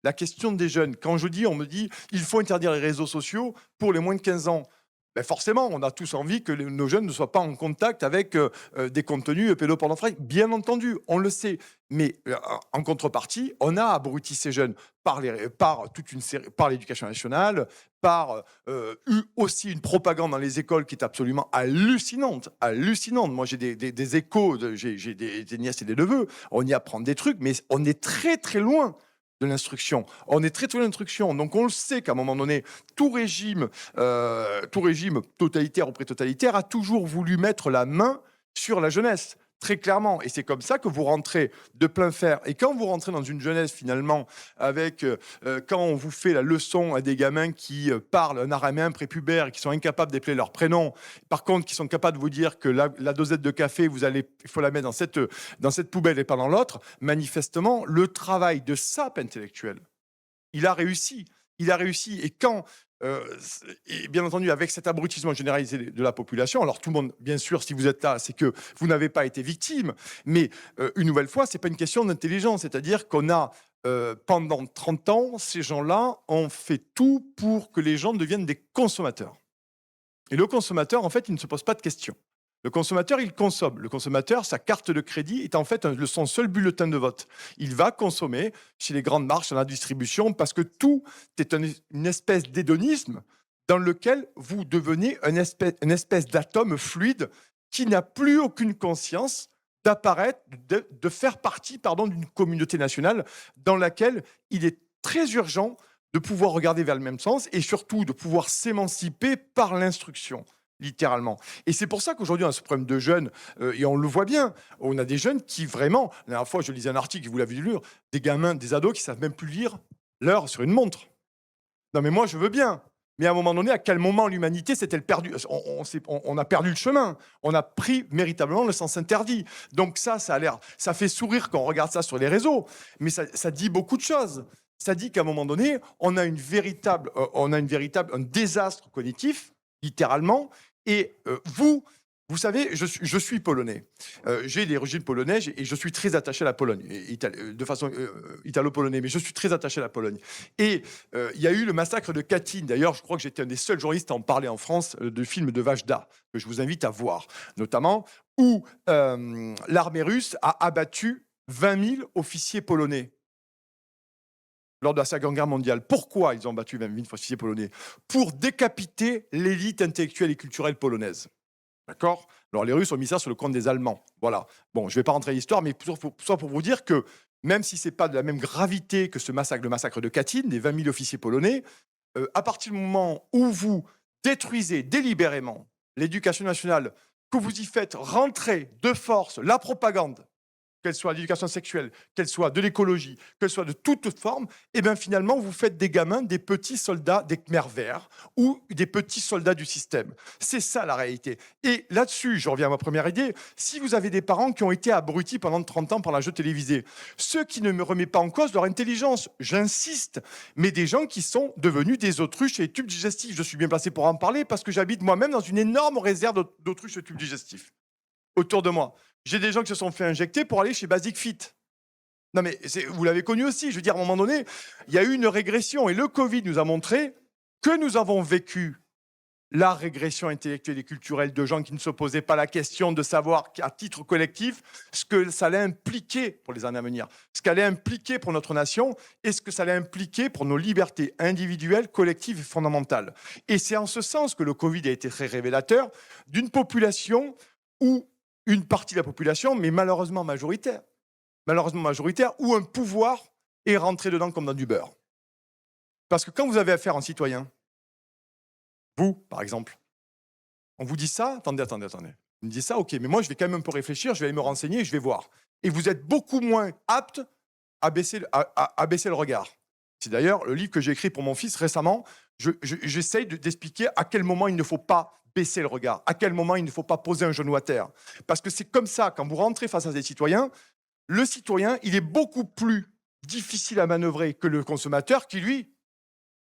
quand je dis, on me dit, il faut interdire les réseaux sociaux pour les moins de 15 ans. Ben forcément, on a tous envie que nos jeunes ne soient pas en contact avec des contenus pédopornographiques. Bien entendu, on le sait. Mais en contrepartie, on a abruti ces jeunes par toute une série, par l'éducation nationale, par aussi une propagande dans les écoles qui est absolument hallucinante. Hallucinante. Moi, j'ai des échos, j'ai des nièces et des neveux. On y apprend des trucs, mais on est très, très loin de l'instruction. On est très loin de l'instruction. Donc, on le sait qu'à un moment donné, tout régime totalitaire ou pré-totalitaire a toujours voulu mettre la main sur la jeunesse. Très clairement. Et c'est comme ça que vous rentrez de plein fer. Et quand vous rentrez dans une jeunesse, finalement, avec, quand on vous fait la leçon à des gamins qui parlent un araméen prépubère et qui sont incapables d'épeler leur prénom, par contre, qui sont capables de vous dire que la dosette de café, il faut la mettre dans cette poubelle et pas dans l'autre, manifestement, le travail de sape intellectuel, il a réussi. Il a réussi. Et quand, et bien entendu, avec cet abrutissement généralisé de la population, alors tout le monde, bien sûr, si vous êtes là, c'est que vous n'avez pas été victime, mais une nouvelle fois, c'est pas une question d'intelligence. C'est-à-dire qu'on a, pendant 30 ans, ces gens-là ont fait tout pour que les gens deviennent des consommateurs. Et le consommateur, en fait, il ne se pose pas de questions. Le consommateur, il consomme. Le consommateur, sa carte de crédit est en fait son seul bulletin de vote. Il va consommer chez les grandes marques, dans la distribution, parce que tout est une espèce d'hédonisme dans lequel vous devenez une espèce d'atome fluide qui n'a plus aucune conscience d'apparaître, de faire partie, pardon, d'une communauté nationale dans laquelle il est très urgent de pouvoir regarder vers le même sens et surtout de pouvoir s'émanciper par l'instruction, littéralement. Et c'est pour ça qu'aujourd'hui, on a ce problème de jeunes, et on le voit bien. On a des jeunes qui vraiment, la dernière fois, je lisais un article, vous l'avez lu, des gamins, des ados qui savent même plus lire l'heure sur une montre. Non, mais moi, je veux bien. Mais à un moment donné, à quel moment l'humanité s'est-elle perdue? On a perdu le chemin. On a pris véritablement le sens interdit. Donc ça a l'air, ça fait sourire quand on regarde ça sur les réseaux, mais ça dit beaucoup de choses. Ça dit qu'à un moment donné, on a un désastre cognitif, littéralement. Et vous savez, je suis polonais. J'ai des origines polonaises et je suis très attaché à la Pologne, de façon italo-polonais, mais je suis très attaché à la Pologne. Et il y a eu le massacre de Katyn. D'ailleurs, je crois que j'étais un des seuls journalistes à en parler en France, du film de Vajda, que je vous invite à voir, notamment, où l'armée russe a abattu 20 000 officiers polonais. lors de la Seconde Guerre mondiale. Pourquoi ils ont battu 20 000 officiers polonais? Pour décapiter l'élite intellectuelle et culturelle polonaise. D'accord? Alors les Russes ont mis ça sur le compte des Allemands. Voilà. Bon, je ne vais pas rentrer dans l'histoire, mais soit pour vous dire que même si ce n'est pas de la même gravité que ce massacre, le massacre de Katyn, des 20 000 officiers polonais, à partir du moment où vous détruisez délibérément l'éducation nationale, que vous y faites rentrer de force la propagande, qu'elle soit l'éducation sexuelle, qu'elle soit de l'écologie, qu'elle soit de toute forme, et bien finalement, vous faites des gamins, des petits soldats des Khmers verts ou des petits soldats du système. C'est ça la réalité. Et là-dessus, je reviens à ma première idée, si vous avez des parents qui ont été abrutis pendant 30 ans par la jeu télévisé, ce qui ne me remet pas en cause leur intelligence, j'insiste, mais des gens qui sont devenus des autruches et tubes digestifs. Je suis bien placé pour en parler parce que j'habite moi-même dans une énorme réserve d'autruches et tubes digestifs autour de moi. J'ai des gens qui se sont fait injecter pour aller chez Basic Fit. Non mais vous l'avez connu aussi, je veux dire, à un moment donné, il y a eu une régression et le Covid nous a montré que nous avons vécu la régression intellectuelle et culturelle de gens qui ne se posaient pas la question de savoir à titre collectif ce que ça allait impliquer pour les années à venir, ce qu'allait impliquer pour notre nation et ce que ça allait impliquer pour nos libertés individuelles, collectives et fondamentales. Et c'est en ce sens que le Covid a été très révélateur d'une population où une partie de la population, mais malheureusement majoritaire, où un pouvoir est rentré dedans comme dans du beurre. Parce que quand vous avez affaire à un citoyen, vous, par exemple, on vous dit ça, attendez. Vous me dites ça, ok, mais moi, je vais quand même un peu réfléchir, je vais aller me renseigner et je vais voir. Et vous êtes beaucoup moins apte à baisser le regard. C'est d'ailleurs le livre que j'ai écrit pour mon fils récemment. J'essaye d'expliquer à quel moment il ne faut pas baisser le regard, à quel moment il ne faut pas poser un genou à terre. Parce que c'est comme ça, quand vous rentrez face à des citoyens, le citoyen, il est beaucoup plus difficile à manœuvrer que le consommateur qui, lui,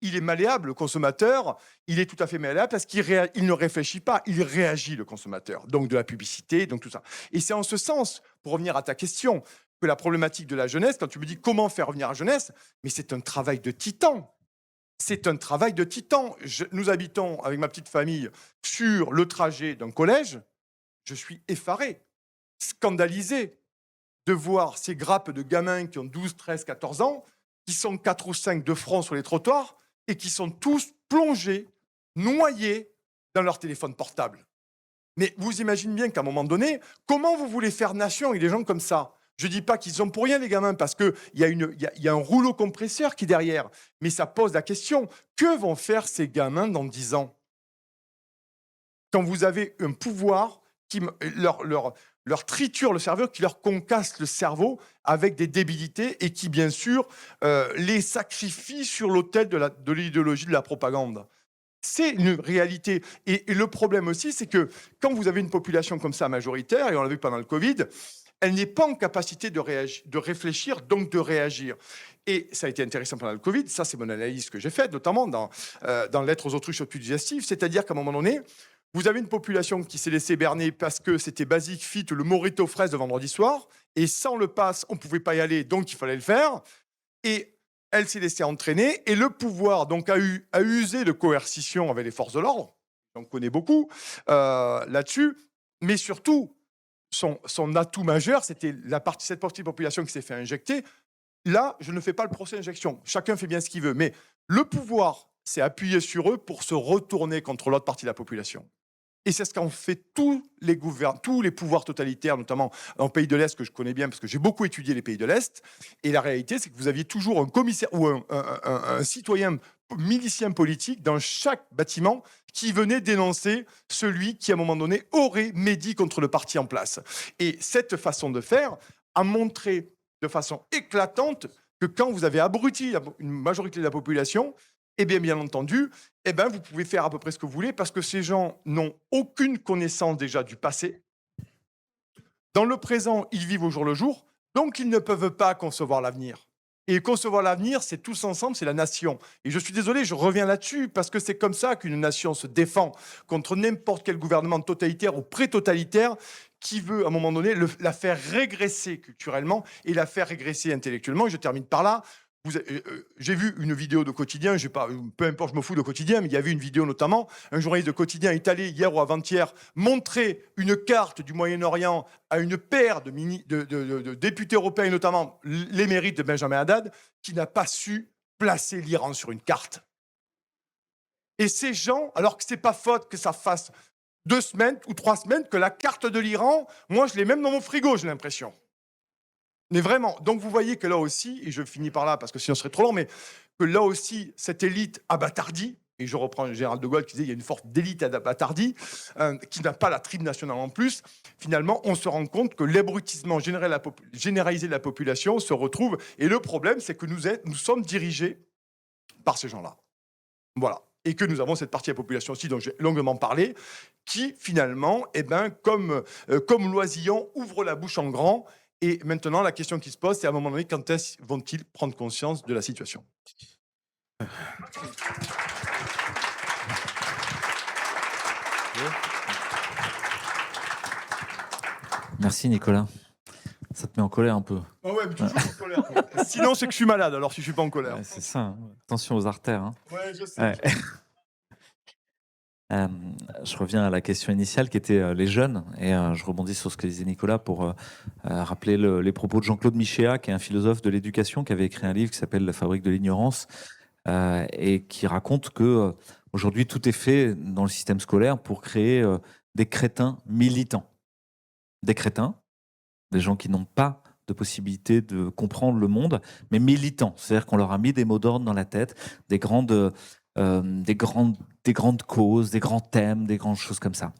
il est malléable. Le consommateur, il est tout à fait malléable parce qu'il ne réfléchit pas, il réagit, le consommateur. Donc de la publicité, donc tout ça. Et c'est en ce sens, pour revenir à ta question, que la problématique de la jeunesse, quand tu me dis comment faire revenir la jeunesse, mais c'est un travail de titan. C'est un travail de titan. Nous habitons avec ma petite famille sur le trajet d'un collège. Je suis effaré, scandalisé de voir ces grappes de gamins qui ont 12, 13, 14 ans, qui sont 4 ou 5 de front sur les trottoirs et qui sont tous plongés, noyés dans leur téléphone portable. Mais vous imaginez bien qu'à un moment donné, comment vous voulez faire nation avec des gens comme ça? Je ne dis pas qu'ils sont pour rien, les gamins, parce qu'il y a un rouleau compresseur qui est derrière. Mais ça pose la question, que vont faire ces gamins dans 10 ans? Quand vous avez un pouvoir qui leur triture le cerveau, qui leur concasse le cerveau avec des débilités et qui, bien sûr, les sacrifie sur l'autel de l'idéologie de la propagande. C'est une réalité. Et le problème aussi, c'est que quand vous avez une population comme ça majoritaire, et on l'a vu pendant le Covid, elle n'est pas en capacité de réfléchir, donc de réagir. Et ça a été intéressant pendant le Covid, ça c'est mon analyse que j'ai faite, notamment dans Lettres aux autruches digestives, c'est-à-dire qu'à un moment donné, vous avez une population qui s'est laissée berner parce que c'était Basic Fit, le Morito fraise de vendredi soir, et sans le pass, on ne pouvait pas y aller, donc il fallait le faire. Et elle s'est laissée entraîner, et le pouvoir donc a usé de coercition avec les forces de l'ordre, on connaît beaucoup là-dessus, mais surtout, son atout majeur, c'était cette partie de la population qui s'est fait injecter. Là, je ne fais pas le procès injection. Chacun fait bien ce qu'il veut. Mais le pouvoir s'est appuyé sur eux pour se retourner contre l'autre partie de la population. Et c'est ce qu'ont fait tous les pouvoirs totalitaires, notamment dans le pays de l'Est, que je connais bien, parce que j'ai beaucoup étudié les pays de l'Est. Et la réalité, c'est que vous aviez toujours un commissaire ou un citoyen milicien politique dans chaque bâtiment qui venait dénoncer celui qui, à un moment donné, aurait médit contre le parti en place. Et cette façon de faire a montré de façon éclatante que quand vous avez abruti une majorité de la population, eh bien entendu, vous pouvez faire à peu près ce que vous voulez parce que ces gens n'ont aucune connaissance déjà du passé. Dans le présent, ils vivent au jour le jour, donc ils ne peuvent pas concevoir l'avenir. Et concevoir l'avenir, c'est tous ensemble, c'est la nation. Et je suis désolé, je reviens là-dessus, parce que c'est comme ça qu'une nation se défend contre n'importe quel gouvernement totalitaire ou pré-totalitaire qui veut, à un moment donné, la faire régresser culturellement et la faire régresser intellectuellement. Et je termine par là. J'ai vu une vidéo de Quotidien, peu importe, je me fous de Quotidien, mais il y avait une vidéo notamment, un journaliste de Quotidien est allé hier ou avant-hier montrer une carte du Moyen-Orient à une paire de députés européens, et notamment l'émérite de Benjamin Haddad, qui n'a pas su placer l'Iran sur une carte. Et ces gens, alors que c'est pas faute que ça fasse 2 semaines ou 3 semaines que la carte de l'Iran, moi je l'ai même dans mon frigo, j'ai l'impression. Mais vraiment, donc vous voyez que là aussi, et je finis par là parce que sinon ce serait trop long, mais que là aussi, cette élite abâtardie, et je reprends le général de Gaulle qui disait il y a une forte d'élite abâtardie, qui n'a pas la trime nationale en plus, finalement, on se rend compte que l'abrutissement généralisé de la population se retrouve. Et le problème, c'est que nous sommes dirigés par ces gens-là. Voilà. Et que nous avons cette partie de la population aussi, dont j'ai longuement parlé, qui finalement, comme l'oisillon, ouvre la bouche en grand. Et maintenant, la question qui se pose, c'est à un moment donné, quand est-ce vont-ils prendre conscience de la situation ? Merci Nicolas. Ça te met en colère un peu. Ah ouais, mais toujours en colère. Sinon, c'est que je suis malade, alors si je suis pas en colère. Ouais, c'est ça. Hein. Attention aux artères. Hein. Ouais, je sais. Ouais. Je reviens à la question initiale qui était les jeunes, et je rebondis sur ce que disait Nicolas pour rappeler les propos de Jean-Claude Michéa, qui est un philosophe de l'éducation, qui avait écrit un livre qui s'appelle La fabrique de l'ignorance, et qui raconte que aujourd'hui tout est fait dans le système scolaire pour créer des crétins militants. Des crétins, des gens qui n'ont pas de possibilité de comprendre le monde, mais militants. C'est-à-dire qu'on leur a mis des mots d'ordre dans la tête, des grandes causes, des grands thèmes, des grandes choses comme ça.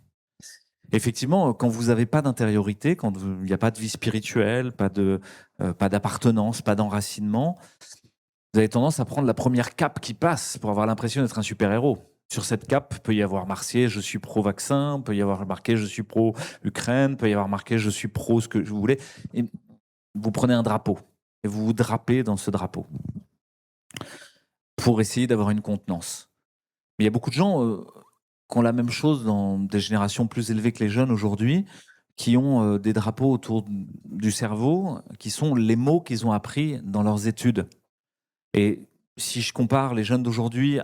Effectivement, quand vous n'avez pas d'intériorité, quand il n'y a pas de vie spirituelle, pas d'appartenance, pas d'enracinement, vous avez tendance à prendre la première cape qui passe pour avoir l'impression d'être un super-héros. Sur cette cape, peut y avoir marqué « je suis pro-vaccin », peut y avoir marqué « je suis pro-Ukraine », peut y avoir marqué « je suis pro ce que vous voulez ». Et vous prenez un drapeau et vous vous drapez dans ce drapeau pour essayer d'avoir une contenance. Mais il y a beaucoup de gens qui ont la même chose dans des générations plus élevées que les jeunes aujourd'hui, qui ont des drapeaux autour du cerveau, qui sont les mots qu'ils ont appris dans leurs études. Et si je compare les jeunes d'aujourd'hui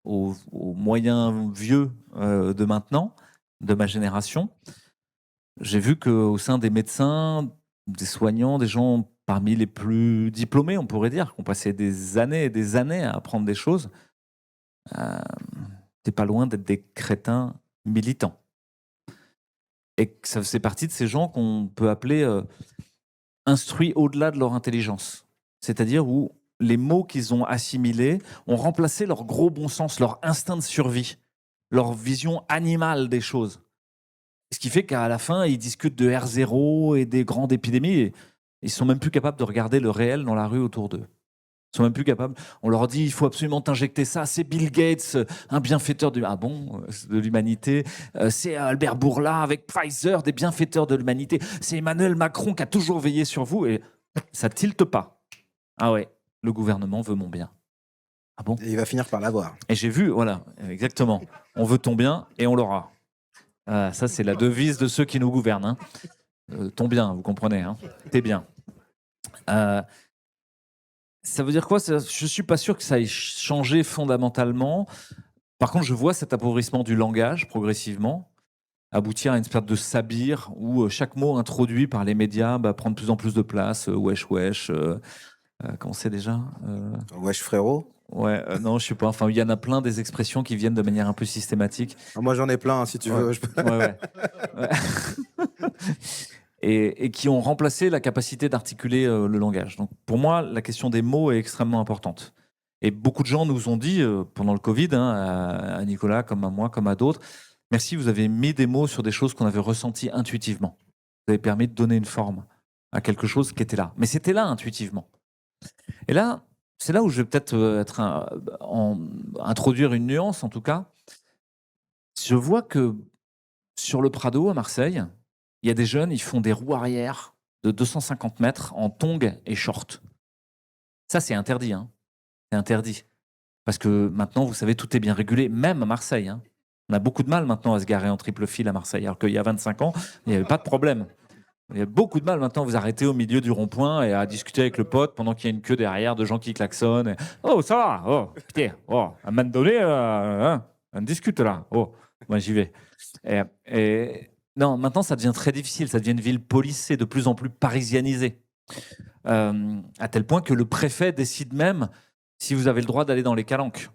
aux moyens vieux de maintenant, de ma génération, j'ai vu qu'au sein des médecins, des soignants, des gens parmi les plus diplômés, on pourrait dire, qui ont passé des années et des années à apprendre des choses, t'es pas loin d'être des crétins militants. Et que ça faisait partie de ces gens qu'on peut appeler instruits au-delà de leur intelligence. C'est-à-dire où les mots qu'ils ont assimilés ont remplacé leur gros bon sens, leur instinct de survie, leur vision animale des choses. Ce qui fait qu'à la fin, ils discutent de R0 et des grandes épidémies. Et ils sont même plus capables de regarder le réel dans la rue autour d'eux. Ils sont même plus capables. On leur dit il faut absolument t'injecter ça. C'est Bill Gates, un bienfaiteur de l'humanité. C'est Albert Bourla avec Pfizer, des bienfaiteurs de l'humanité. C'est Emmanuel Macron qui a toujours veillé sur vous. Et ça tilte pas. Ah ouais, le gouvernement veut mon bien. Ah bon ? Et il va finir par l'avoir. Et j'ai vu, voilà, exactement. On veut ton bien et on l'aura. Ça, c'est la devise de ceux qui nous gouvernent. Hein. Ton bien, vous comprenez. Hein. T'es bien. Ça veut dire quoi ? Je ne suis pas sûr que ça ait changé fondamentalement. Par contre, je vois cet appauvrissement du langage progressivement aboutir à une espèce de sabir où chaque mot introduit par les médias prend de plus en plus de place. Wesh, wesh. Comment c'est déjà Wesh frérot. Ouais, non, je sais pas. Enfin, il y en a plein des expressions qui viennent de manière un peu systématique. Moi, j'en ai plein, si tu veux. Ouais. Et qui ont remplacé la capacité d'articuler le langage. Donc, pour moi, la question des mots est extrêmement importante. Et beaucoup de gens nous ont dit, pendant le Covid, à Nicolas, comme à moi, comme à d'autres, merci, vous avez mis des mots sur des choses qu'on avait ressenties intuitivement. Vous avez permis de donner une forme à quelque chose qui était là. Mais c'était là intuitivement. Et là, c'est là où je vais peut-être introduire une nuance, en tout cas. Je vois que sur le Prado, à Marseille, il y a des jeunes, ils font des roues arrière de 250 mètres en tongs et short. Ça, c'est interdit. Hein. C'est interdit. Parce que maintenant, vous savez, tout est bien régulé, même à Marseille. Hein. On a beaucoup de mal maintenant à se garer en triple file à Marseille, alors qu'il y a 25 ans, il n'y avait pas de problème. Il y a beaucoup de mal maintenant à vous arrêter au milieu du rond-point et à discuter avec le pote pendant qu'il y a une queue derrière de gens qui klaxonnent. Et, oh, ça va. Oh, putain. Oh, à un moment donné, on discute là. Oh, moi j'y vais. Et non, maintenant ça devient très difficile. Ça devient une ville policée, de plus en plus parisianisée. À tel point que le préfet décide même si vous avez le droit d'aller dans les calanques.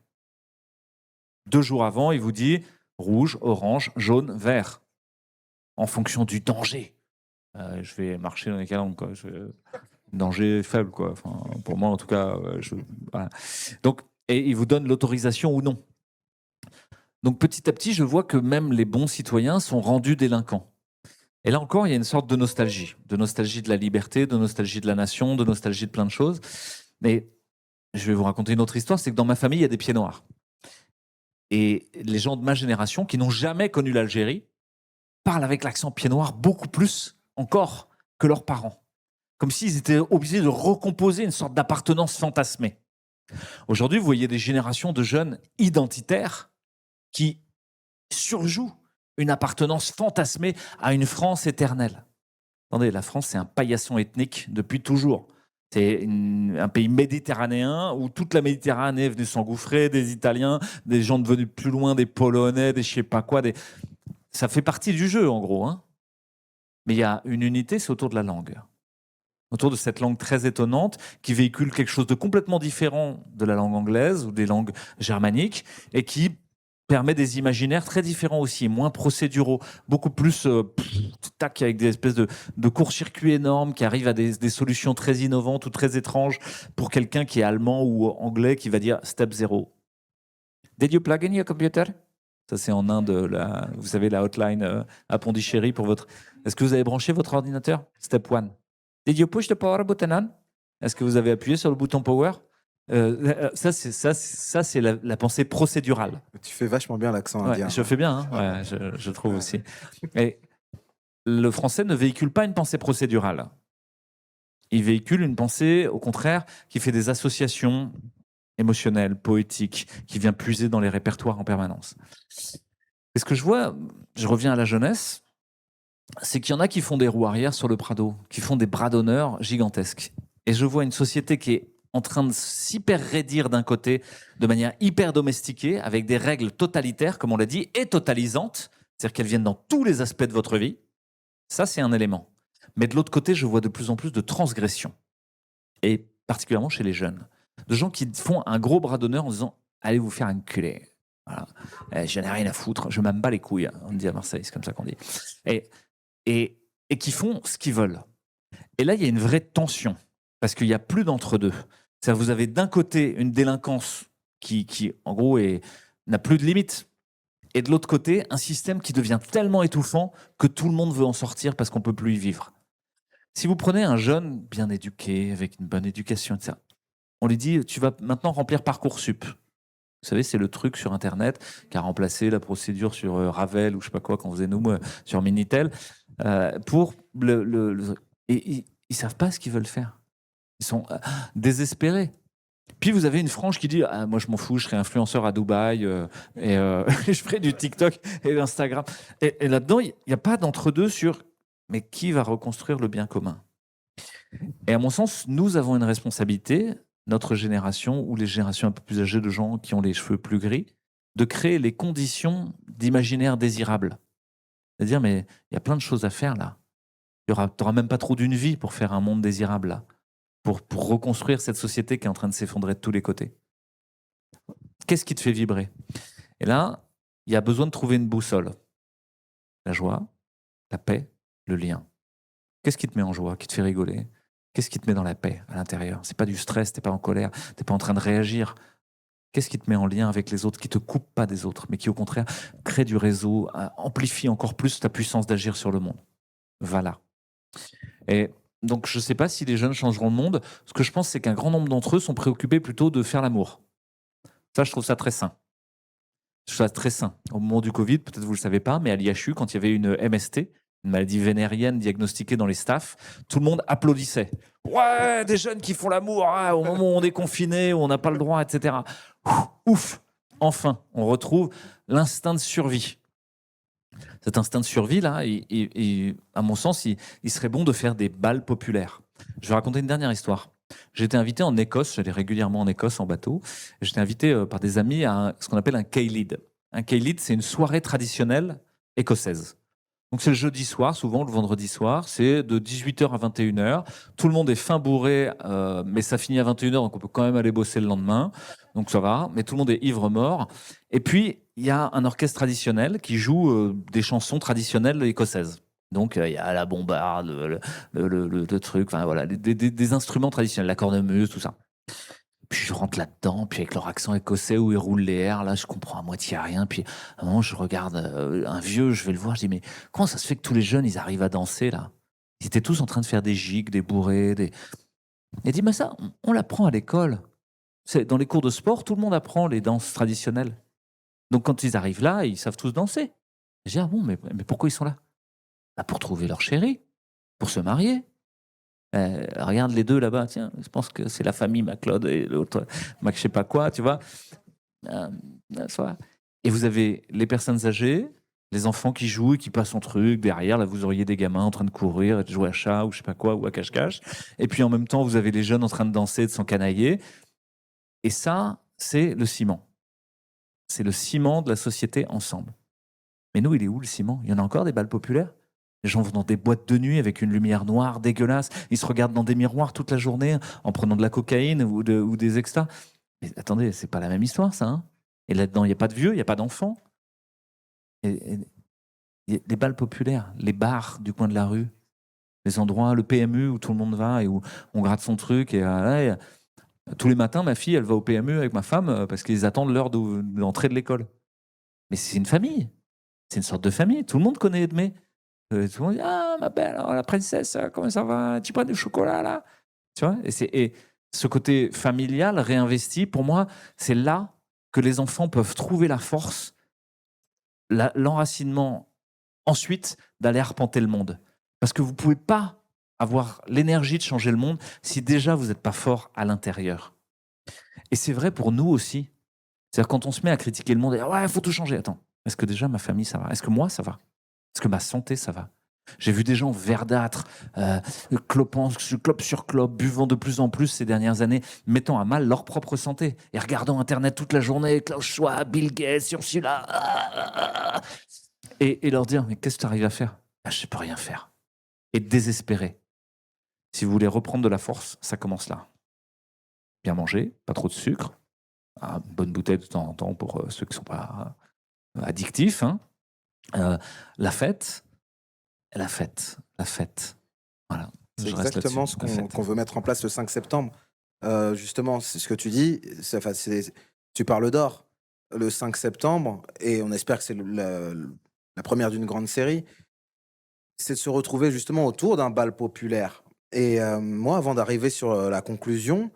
2 jours avant, il vous dit rouge, orange, jaune, vert, en fonction du danger. Je vais marcher dans les calanques, quoi. Danger faible, quoi. Enfin, pour moi, en tout cas, voilà. Donc, et il vous donne l'autorisation ou non. Donc, petit à petit, je vois que même les bons citoyens sont rendus délinquants. Et là encore, il y a une sorte de nostalgie de la liberté, de nostalgie de la nation, de nostalgie de plein de choses. Mais je vais vous raconter une autre histoire, c'est que dans ma famille, il y a des pieds noirs. Et les gens de ma génération qui n'ont jamais connu l'Algérie parlent avec l'accent pied noir beaucoup plus encore que leurs parents. Comme s'ils étaient obligés de recomposer une sorte d'appartenance fantasmée. Aujourd'hui, vous voyez des générations de jeunes identitaires qui surjouent une appartenance fantasmée à une France éternelle. Attendez, la France, c'est un paillasson ethnique depuis toujours. C'est un pays méditerranéen où toute la Méditerranée est venue s'engouffrer, des Italiens, des gens devenus plus loin, des Polonais, des je sais pas quoi. Ça fait partie du jeu, en gros. Hein. Mais il y a une unité, c'est autour de la langue. Autour de cette langue très étonnante qui véhicule quelque chose de complètement différent de la langue anglaise ou des langues germaniques et qui permet des imaginaires très différents aussi, moins procéduraux, beaucoup plus tac, avec des espèces de court-circuits énormes qui arrivent à des solutions très innovantes ou très étranges pour quelqu'un qui est allemand ou anglais qui va dire step 0. Did you plug in your computer? Ça, c'est en Inde, vous savez, la hotline à Pondichéry pour votre. Est-ce que vous avez branché votre ordinateur? Step 1. Did you push the power button on? Est-ce que vous avez appuyé sur le bouton power? Ça, c'est la pensée procédurale. Tu fais vachement bien l'accent indien. Je fais bien, hein, je trouve aussi. Et le français ne véhicule pas une pensée procédurale. Il véhicule une pensée, au contraire, qui fait des associations émotionnelles, poétiques, qui vient puiser dans les répertoires en permanence. Et ce que je vois, je reviens à la jeunesse, c'est qu'il y en a qui font des roues arrière sur le Prado, qui font des bras d'honneur gigantesques. Et je vois une société qui est en train de s'hyper raidir d'un côté, de manière hyper domestiquée, avec des règles totalitaires, comme on l'a dit, et totalisantes, c'est-à-dire qu'elles viennent dans tous les aspects de votre vie. Ça, c'est un élément. Mais de l'autre côté, je vois de plus en plus de transgressions, et particulièrement chez les jeunes. De gens qui font un gros bras d'honneur en disant « Allez vous faire enculer. Voilà. Je n'ai rien à foutre, je m'aime pas les couilles. » On dit à Marseille, c'est comme ça qu'on dit. Et qui font ce qu'ils veulent. Et là, il y a une vraie tension, parce qu'il n'y a plus d'entre-deux. C'est-à-dire vous avez d'un côté une délinquance qui en gros, n'a plus de limite, et de l'autre côté, un système qui devient tellement étouffant que tout le monde veut en sortir parce qu'on ne peut plus y vivre. Si vous prenez un jeune bien éduqué, avec une bonne éducation, etc., on lui dit « Tu vas maintenant remplir Parcoursup ». Vous savez, c'est le truc sur Internet qui a remplacé la procédure sur Ravel ou je sais pas quoi qu'on faisait nous sur Minitel pour et ils savent pas ce qu'ils veulent faire. Ils sont désespérés. Puis vous avez une frange qui dit moi je m'en fous, je serai influenceur à Dubaï et je ferai du TikTok et d'Instagram. Et là-dedans, il n'y a pas d'entre-deux sur mais qui va reconstruire le bien commun. Et à mon sens, nous avons une responsabilité, notre génération ou les générations un peu plus âgées de gens qui ont les cheveux plus gris, de créer les conditions d'imaginaire désirable. C'est-à-dire, mais il y a plein de choses à faire là. Tu n'auras même pas trop d'une vie pour faire un monde désirable là, pour reconstruire cette société qui est en train de s'effondrer de tous les côtés. Qu'est-ce qui te fait vibrer? Et là, il y a besoin de trouver une boussole. La joie, la paix, le lien. Qu'est-ce qui te met en joie, qui te fait rigoler? Qu'est-ce qui te met dans la paix à l'intérieur? C'est pas du stress, t'es pas en colère, t'es pas en train de réagir. Qu'est-ce qui te met en lien avec les autres, qui te coupe pas des autres, mais qui au contraire crée du réseau, amplifie encore plus ta puissance d'agir sur le monde? Voilà. Et donc je sais pas si les jeunes changeront le monde. Ce que je pense, c'est qu'un grand nombre d'entre eux sont préoccupés plutôt de faire l'amour. Ça, je trouve ça très sain. Je trouve ça très sain. Au moment du Covid, peut-être vous le savez pas, mais à l'IHU, quand il y avait une MST, une maladie vénérienne diagnostiquée dans les staffs, tout le monde applaudissait. Ouais, des jeunes qui font l'amour au moment où on est confiné, où on n'a pas le droit, etc. Ouf, enfin, on retrouve l'instinct de survie. Cet instinct de survie, là, à mon sens, il serait bon de faire des bals populaires. Je vais raconter une dernière histoire. J'ai été invité en Écosse, j'allais régulièrement en Écosse en bateau, et j'étais invité par des amis à ce qu'on appelle un Ceilidh. Un Ceilidh, c'est une soirée traditionnelle écossaise. Donc c'est le jeudi soir, souvent le vendredi soir, c'est de 18h à 21h. Tout le monde est fin bourré, mais ça finit à 21h, donc on peut quand même aller bosser le lendemain. Donc ça va, mais tout le monde est ivre-mort. Et puis, il y a un orchestre traditionnel qui joue des chansons traditionnelles écossaises. Donc il y a la bombarde, le truc, enfin voilà, des instruments traditionnels, la cornemuse, tout ça. Puis je rentre là-dedans, puis avec leur accent écossais où ils roulent les airs, là je comprends à moitié rien. Puis à un moment je regarde un vieux, je vais le voir, je dis mais comment ça se fait que tous les jeunes ils arrivent à danser là? Ils étaient tous en train de faire des gigs, des bourrées, des... Il dit mais ça, on l'apprend à l'école. Dans les cours de sport, tout le monde apprend les danses traditionnelles. Donc quand ils arrivent là, ils savent tous danser. Je dis ah bon, mais pourquoi ils sont là? Bah, pour trouver leur chérie, pour se marier. Regarde les deux là-bas, tiens, je pense que c'est la famille MacLeod et l'autre Mac je sais pas quoi, tu vois. Euh, et vous avez les personnes âgées, les enfants qui jouent et qui passent son truc. Derrière, là, vous auriez des gamins en train de courir et de jouer à chat ou je sais pas quoi, ou à cache-cache. Et puis en même temps, vous avez les jeunes en train de danser, de s'encanailler. Et ça, c'est le ciment. C'est le ciment de la société ensemble. Mais nous, il est où le ciment? Il y en a encore des balles populaires? Les gens vont dans des boîtes de nuit avec une lumière noire dégueulasse. Ils se regardent dans des miroirs toute la journée en prenant de la cocaïne ou des extas. Mais attendez, c'est pas la même histoire, ça. Hein, et là-dedans, il n'y a pas de vieux, il n'y a pas d'enfants. Et les balles populaires, les bars du coin de la rue, les endroits, le PMU où tout le monde va et où on gratte son truc. Tous les matins, ma fille, elle va au PMU avec ma femme parce qu'ils attendent l'heure d'entrée de l'école. Mais c'est une famille. C'est une sorte de famille. Tout le monde connaît Edmé. Tout le monde dit ah, ma belle, alors, la princesse, comment ça va? Tu prends du chocolat là? Tu vois, et ce côté familial réinvesti, pour moi, c'est là que les enfants peuvent trouver la force, l'enracinement, ensuite d'aller arpenter le monde. Parce que vous ne pouvez pas avoir l'énergie de changer le monde si déjà vous n'êtes pas fort à l'intérieur. Et c'est vrai pour nous aussi. C'est-à-dire quand on se met à critiquer le monde et ouais, il faut tout changer. Attends, est-ce que déjà ma famille ça va? Est-ce que moi ça va? Est-ce que ma santé ça va? J'ai vu des gens verdâtres, clopant, clope sur clope, buvant de plus en plus ces dernières années, mettant à mal leur propre santé et regardant Internet toute la journée, Klaus Schwab, Bill Gates, Ursula, et leur dire mais qu'est-ce que tu arrives à faire? Ah, je ne peux rien faire. Et désespéré. Si vous voulez reprendre de la force, ça commence là. Bien manger, pas trop de sucre, une bonne bouteille de temps en temps pour ceux qui ne sont pas addictifs. Hein. La fête. Voilà. C'est exactement ce qu'on veut mettre en place le 5 septembre. Justement, c'est ce que tu dis. Tu parles d'or le 5 septembre et on espère que c'est la première d'une grande série. C'est de se retrouver justement autour d'un bal populaire. Et moi, avant d'arriver sur la conclusion,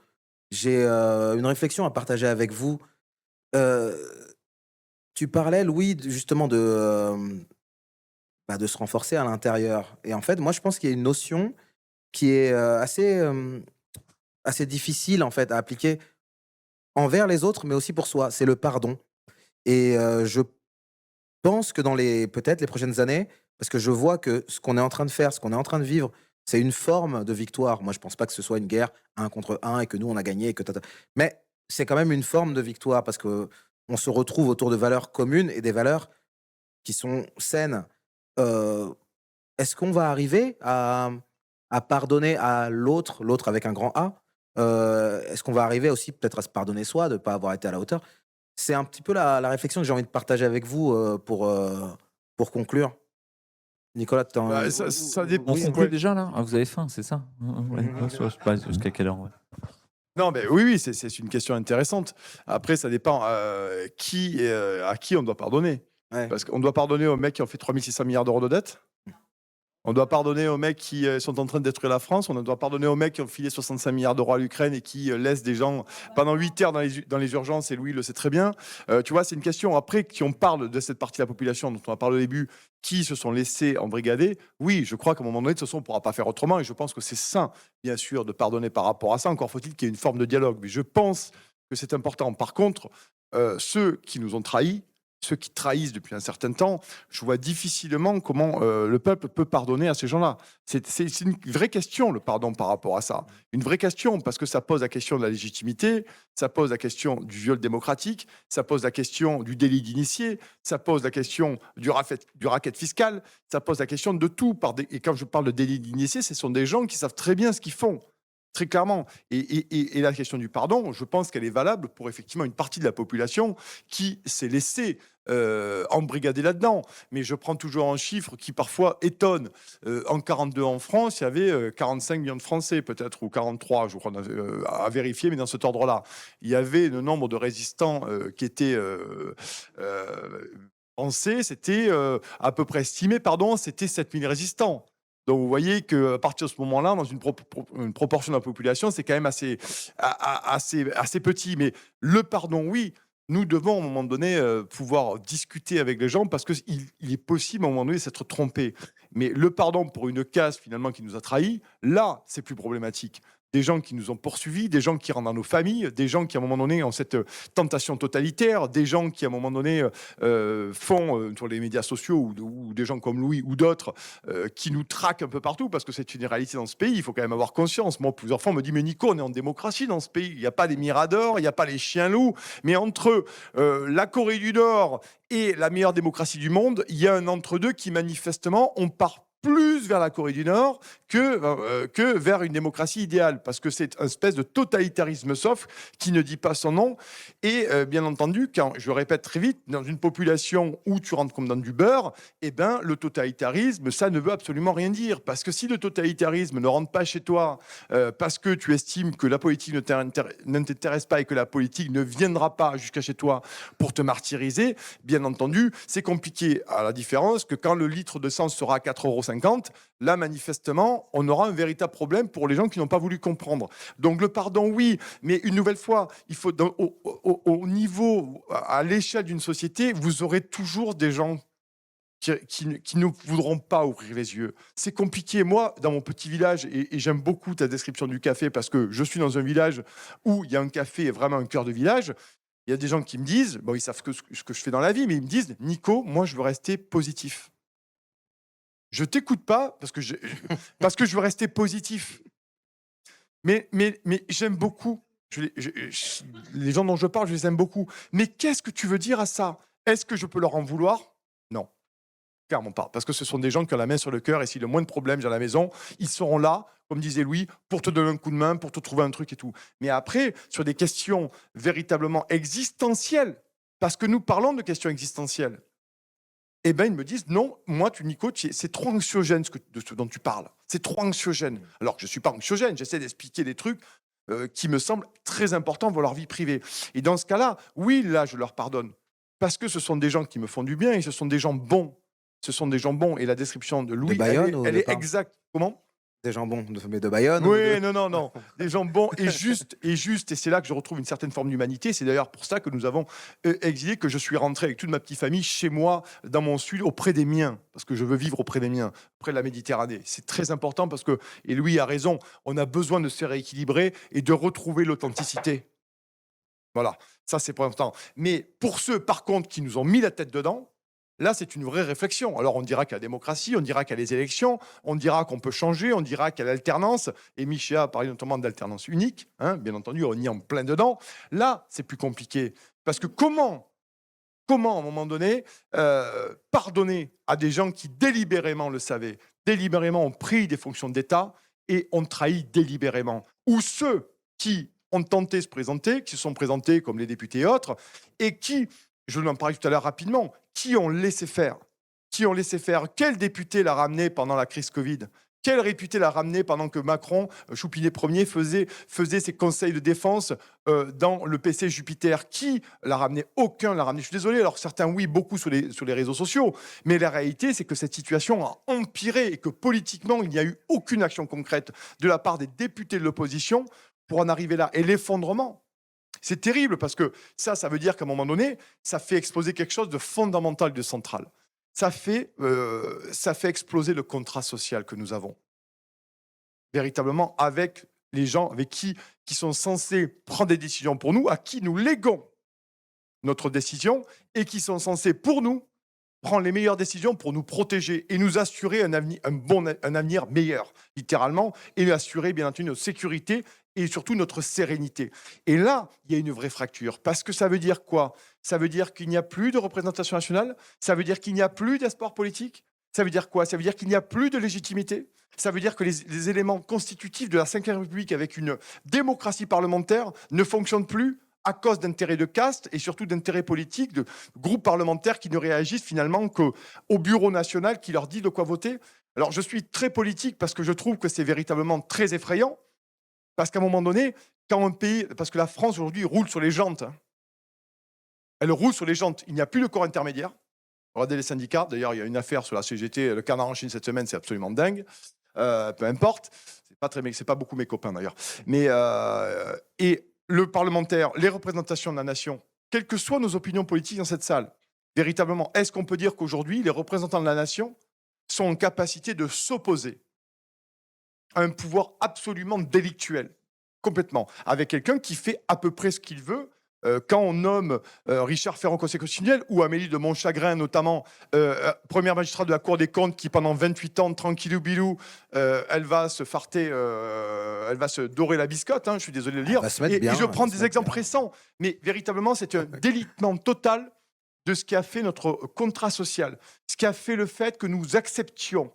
j'ai une réflexion à partager avec vous. Euh, Tu parlais, Louis, justement de se renforcer à l'intérieur. Et en fait, moi, je pense qu'il y a une notion qui est assez difficile en fait à appliquer envers les autres, mais aussi pour soi. C'est le pardon. Et je pense que dans peut-être les prochaines années, parce que je vois que ce qu'on est en train de faire, ce qu'on est en train de vivre, c'est une forme de victoire. Moi, je pense pas que ce soit une guerre un contre un et que nous on a gagné et que mais c'est quand même une forme de victoire parce que on se retrouve autour de valeurs communes et des valeurs qui sont saines. Heu, Est-ce qu'on va arriver à pardonner à l'autre avec un grand A? Est-ce qu'on va arriver aussi peut-être à se pardonner soi, de ne pas avoir été à la hauteur? C'est un petit peu la réflexion que j'ai envie de partager avec vous, pour conclure. Nicolas, tu Bah, ça dépend. On oui, conclut Ouais. déjà là? Ah, vous avez faim, c'est ça? Ouais, je sais pas jusqu'à quelle heure. Ouais. Non, mais oui, c'est une question intéressante. Après, ça dépend à qui on doit pardonner. ouais. Parce qu'on doit pardonner aux mecs qui ont fait 3600 milliards d'euros de dettes. On doit pardonner aux mecs qui sont en train de détruire la France. On doit pardonner aux mecs qui ont filé 65 milliards d'euros à l'Ukraine et qui laissent des gens pendant 8 heures dans les urgences. Et Louis le sait très bien. Tu vois, c'est une question. Après, qui on parle de cette partie de la population dont on a parlé au début, qui se sont laissés embrigader. Oui, je crois qu'à un moment donné, de toute façon, on ne pourra pas faire autrement. Et je pense que c'est sain, bien sûr, de pardonner par rapport à ça. Encore faut-il qu'il y ait une forme de dialogue. Mais je pense que c'est important. Par contre, ceux qui nous ont trahis, ceux qui trahissent depuis un certain temps, je vois difficilement comment le peuple peut pardonner à ces gens-là. C'est une vraie question, le pardon par rapport à ça. Une vraie question, parce que ça pose la question de la légitimité, ça pose la question du viol démocratique, ça pose la question du délit d'initié, ça pose la question du racket fiscal, ça pose la question de tout. Et quand je parle de délit d'initié, ce sont des gens qui savent très bien ce qu'ils font. Très clairement. Et la question du pardon, je pense qu'elle est valable pour effectivement une partie de la population qui s'est laissée embrigader là-dedans. Mais je prends toujours un chiffre qui parfois étonne. En 42 en France, il y avait 45 millions de Français peut-être, ou 43, je crois, à vérifier, mais dans cet ordre-là. Il y avait le nombre de résistants qui étaient français, c'était à peu près estimé, pardon, c'était 7000 résistants. Donc vous voyez qu'à partir de ce moment-là, dans une proportion de la population, c'est quand même assez petit. Mais le pardon, oui, nous devons à un moment donné pouvoir discuter avec les gens parce qu'il est possible à un moment donné de s'être trompé. Mais le pardon pour une case finalement qui nous a trahis, là, c'est plus problématique. Des gens qui nous ont poursuivis, des gens qui rentrent dans nos familles, des gens qui à un moment donné ont cette tentation totalitaire, des gens qui à un moment donné font sur les médias sociaux ou des gens comme Louis ou d'autres qui nous traquent un peu partout parce que c'est une réalité dans ce pays. Il faut quand même avoir conscience. Moi, plusieurs fois, on me dit mais Nico, on est en démocratie dans ce pays. Il n'y a pas les miradors, il n'y a pas les chiens loups. Mais entre la Corée du Nord et la meilleure démocratie du monde, il y a un entre-deux qui manifestement on part plus vers la Corée du Nord que vers une démocratie idéale, parce que c'est une espèce de totalitarisme soft qui ne dit pas son nom. Et bien entendu, quand je répète très vite, dans une population où tu rentres comme dans du beurre, eh ben, le totalitarisme, ça ne veut absolument rien dire. Parce que si le totalitarisme ne rentre pas chez toi, parce que tu estimes que la politique ne t'intéresse pas et que la politique ne viendra pas jusqu'à chez toi pour te martyriser, bien entendu, c'est compliqué. À la différence que quand le litre de sang sera à 4,50 €, là, manifestement, on aura un véritable problème pour les gens qui n'ont pas voulu comprendre. Donc le pardon, oui, mais une nouvelle fois, il faut au niveau, à l'échelle d'une société, vous aurez toujours des gens qui ne voudront pas ouvrir les yeux. C'est compliqué. Moi, dans mon petit village, et j'aime beaucoup ta description du café parce que je suis dans un village où il y a un café, vraiment un cœur de village. Il y a des gens qui me disent, bon, ils savent ce que je fais dans la vie, mais ils me disent, Nico, moi, je veux rester positif. Je t'écoute pas parce que je veux rester positif. Mais j'aime beaucoup. Les gens dont je parle, je les aime beaucoup. Mais qu'est-ce que tu veux dire à ça? Est-ce que je peux leur en vouloir? Non, clairement pas. Parce que ce sont des gens qui ont la main sur le cœur et s'il y a le moins de problèmes à la maison, ils seront là, comme disait Louis, pour te donner un coup de main, pour te trouver un truc et tout. Mais après, sur des questions véritablement existentielles, parce que nous parlons de questions existentielles, eh ben, ils me disent non, moi, Nico, c'est trop anxiogène de ce dont tu parles. C'est trop anxiogène. Alors que je ne suis pas anxiogène, j'essaie d'expliquer des trucs qui me semblent très importants pour leur vie privée. Et dans ce cas-là, oui, là, je leur pardonne. Parce que ce sont des gens qui me font du bien et ce sont des gens bons. Ce sont des gens bons. Et la description de Louis, Bayonne ou elle de est pas exacte. Comment? Des jambons, mais de Bayonne ou Oui, de... non. Des gens bons et justes. Et c'est là que je retrouve une certaine forme d'humanité. C'est d'ailleurs pour ça que nous avons exilé, que je suis rentré avec toute ma petite famille chez moi, dans mon sud, auprès des miens. Parce que je veux vivre auprès des miens, près de la Méditerranée. C'est très important parce que, et Louis a raison, on a besoin de se rééquilibrer et de retrouver l'authenticité. Voilà, ça c'est pas important. Mais pour ceux, par contre, qui nous ont mis la tête dedans, là, c'est une vraie réflexion. Alors, on dira qu'il y a la démocratie, on dira qu'il y a les élections, on dira qu'on peut changer, on dira qu'il y a l'alternance. Et Michéa a parlé notamment d'alternance unique. Hein, bien entendu, on y est en plein dedans. Là, c'est plus compliqué. Parce que comment à un moment donné, pardonner à des gens qui délibérément le savaient, délibérément ont pris des fonctions d'État et ont trahi délibérément. Ou ceux qui ont tenté de se présenter, qui se sont présentés comme les députés et autres, et qui, je l'en parlais tout à l'heure rapidement, qui ont laissé faire. Qui ont laissé faire. Quel député l'a ramené pendant la crise Covid? Quel député l'a ramené pendant que Macron, Choupinet Ier, faisait ses conseils de défense dans le PC Jupiter? Qui l'a ramené? Aucun l'a ramené. Je suis désolé, alors certains, oui, beaucoup sur les réseaux sociaux, mais la réalité, c'est que cette situation a empiré et que politiquement, il n'y a eu aucune action concrète de la part des députés de l'opposition pour en arriver là. Et l'effondrement, c'est terrible parce que ça veut dire qu'à un moment donné, ça fait exploser quelque chose de fondamental, de central. Ça fait exploser le contrat social que nous avons, véritablement, avec les gens avec qui sont censés prendre des décisions pour nous, à qui nous léguons notre décision et qui sont censés, pour nous, prendre les meilleures décisions pour nous protéger et nous assurer un avenir meilleur, littéralement, et assurer, bien entendu, notre sécurité et surtout notre sérénité. Et là, il y a une vraie fracture. Parce que ça veut dire quoi? Ça veut dire qu'il n'y a plus de représentation nationale? Ça veut dire qu'il n'y a plus d'espoir politique? Ça veut dire quoi? Ça veut dire qu'il n'y a plus de légitimité? Ça veut dire que les éléments constitutifs de la Ve République avec une démocratie parlementaire ne fonctionnent plus à cause d'intérêts de caste et surtout d'intérêts politiques, de groupes parlementaires qui ne réagissent finalement qu'au bureau national qui leur dit de quoi voter. Alors je suis très politique parce que je trouve que c'est véritablement très effrayant, parce qu'à un moment donné, quand un pays, parce que la France aujourd'hui roule sur les jantes, hein. Elle roule sur les jantes, il n'y a plus de corps intermédiaire. Regardez les syndicats, d'ailleurs il y a une affaire sur la CGT, le canard en Chine cette semaine, c'est absolument dingue. Peu importe, c'est pas beaucoup mes copains d'ailleurs. Mais et le parlementaire, les représentations de la nation, quelles que soient nos opinions politiques dans cette salle, véritablement, est-ce qu'on peut dire qu'aujourd'hui, les représentants de la nation sont en capacité de s'opposer à un pouvoir absolument délictuel, complètement, avec quelqu'un qui fait à peu près ce qu'il veut? Quand on nomme Richard Ferrand Conseil constitutionnel ou Amélie de Montchagrin, notamment première magistrate de la Cour des comptes, qui pendant 28 ans, tranquillou bilou, elle va se farter, elle va se dorer la biscotte, hein, je suis désolé de le dire. Et je prends des exemples récents, mais véritablement, c'est un délitement total de ce qui a fait notre contrat social, ce qui a fait le fait que nous acceptions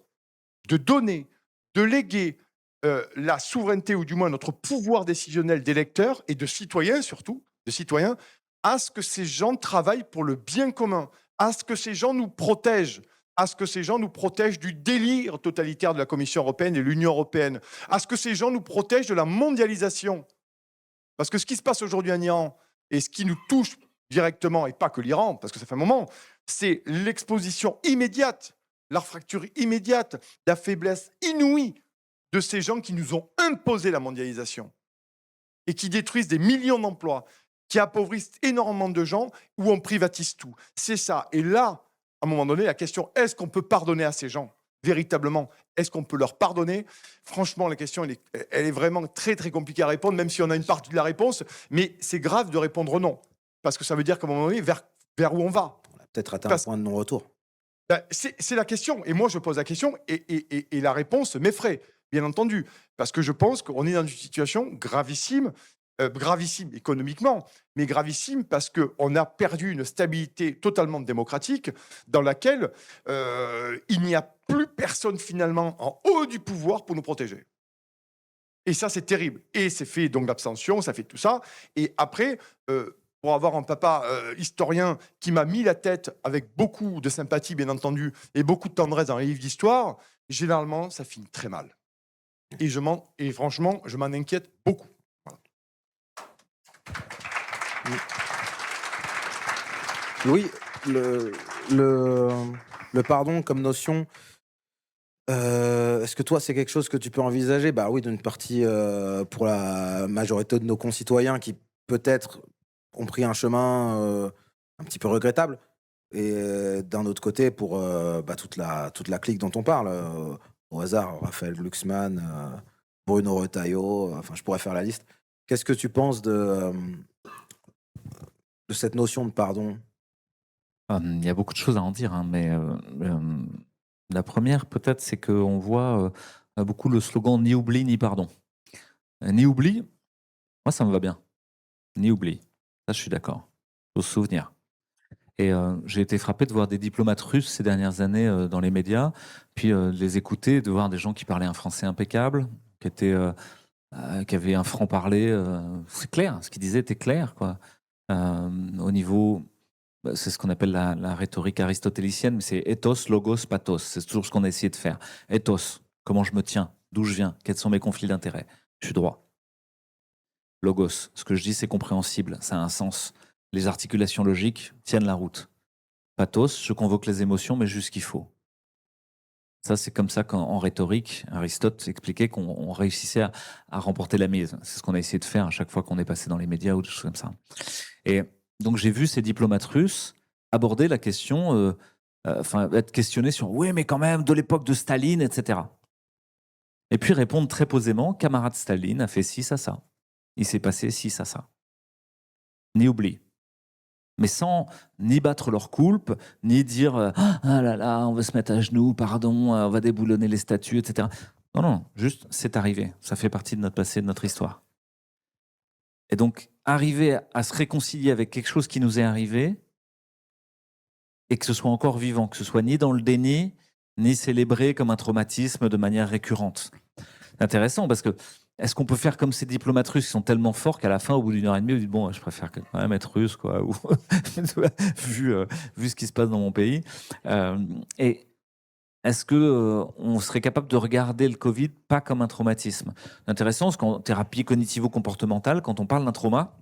de donner, de léguer la souveraineté, ou du moins notre pouvoir décisionnel d'électeurs et de citoyens surtout, de citoyens, à ce que ces gens travaillent pour le bien commun, à ce que ces gens nous protègent, à ce que ces gens nous protègent du délire totalitaire de la Commission européenne et de l'Union européenne, à ce que ces gens nous protègent de la mondialisation. Parce que ce qui se passe aujourd'hui en Iran et ce qui nous touche directement, et pas que l'Iran, parce que ça fait un moment, c'est l'exposition immédiate, la fracture immédiate, la faiblesse inouïe de ces gens qui nous ont imposé la mondialisation et qui détruisent des millions d'emplois, qui appauvrissent énormément de gens, où on privatise tout. C'est ça. Et là, à un moment donné, la question, est-ce qu'on peut pardonner à ces gens? Véritablement, est-ce qu'on peut leur pardonner? Franchement, la question, elle est vraiment très, très compliquée à répondre, même si on a une partie de la réponse. Mais c'est grave de répondre non. Parce que ça veut dire qu'à un moment donné, vers où on va? On a peut-être atteint un point de non-retour. Ben, c'est la question. Et moi, je pose la question et la réponse m'effraie, bien entendu. Parce que je pense qu'on est dans une situation gravissime, gravissime économiquement, mais gravissime parce qu'on a perdu une stabilité totalement démocratique dans laquelle il n'y a plus personne finalement en haut du pouvoir pour nous protéger. Et ça, c'est terrible. Et c'est fait donc l'abstention, ça fait tout ça. Et après, pour avoir un papa historien qui m'a mis la tête avec beaucoup de sympathie, bien entendu, et beaucoup de tendresse dans les livres d'histoire, généralement, ça finit très mal. Et franchement, je m'en inquiète beaucoup. Voilà. Oui, le pardon comme notion, est-ce que toi, c'est quelque chose que tu peux envisager? Bah oui, d'une partie, pour la majorité de nos concitoyens qui, peut-être, ont pris un chemin, un petit peu regrettable, et d'un autre côté pour, bah, toute la clique dont on parle, au hasard, Raphaël Glucksmann, Bruno Retailleau, enfin je pourrais faire la liste. Qu'est-ce que tu penses de cette notion de pardon? Il y a beaucoup de choses à en dire, hein, mais la première, peut-être, c'est qu'on voit beaucoup le slogan ni oubli ni pardon. Ni oubli, moi, ça me va bien. Ni oubli. Ça, je suis d'accord. Faut se souvenir. Et j'ai été frappé de voir des diplomates russes ces dernières années dans les médias, puis de les écouter, de voir des gens qui parlaient un français impeccable, qui avaient un franc-parler. C'est clair, ce qu'ils disaient était clair, quoi. Au niveau, c'est ce qu'on appelle la rhétorique aristotélicienne, mais c'est ethos, logos, pathos. C'est toujours ce qu'on a essayé de faire. Ethos, comment je me tiens, d'où je viens, quels sont mes conflits d'intérêts. Je suis droit. Logos, ce que je dis, c'est compréhensible, ça a un sens. Les articulations logiques tiennent la route. Pathos, je convoque les émotions, mais juste ce qu'il faut. Ça, c'est comme ça qu'en rhétorique, Aristote expliquait qu'on réussissait à remporter la mise. C'est ce qu'on a essayé de faire à chaque fois qu'on est passé dans les médias ou des choses comme ça. Et donc, j'ai vu ces diplomates russes aborder la question, être questionnés sur « oui, mais quand même, de l'époque de Staline, etc. » Et puis répondre très posément « camarade Staline a fait ci, ça, ça. Il s'est passé ci, ça, ça. » Ni oubli. mais sans ni battre leur coulpe, ni dire ah là là, on va se mettre à genoux, pardon, on va déboulonner les statues, etc. Non, non, juste c'est arrivé. Ça fait partie de notre passé, de notre histoire. Et donc, arriver à se réconcilier avec quelque chose qui nous est arrivé et que ce soit encore vivant, que ce soit ni dans le déni, ni célébré comme un traumatisme de manière récurrente. C'est intéressant parce que est-ce qu'on peut faire comme ces diplomates russes qui sont tellement forts qu'à la fin, au bout d'une heure et demie, ils disent bon, je préfère quand même être russe, quoi, ou, vu ce qui se passe dans mon pays. Et est-ce que on serait capable de regarder le Covid pas comme un traumatisme? C'est intéressant parce qu'en thérapie cognitivo-comportementale, quand on parle d'un trauma,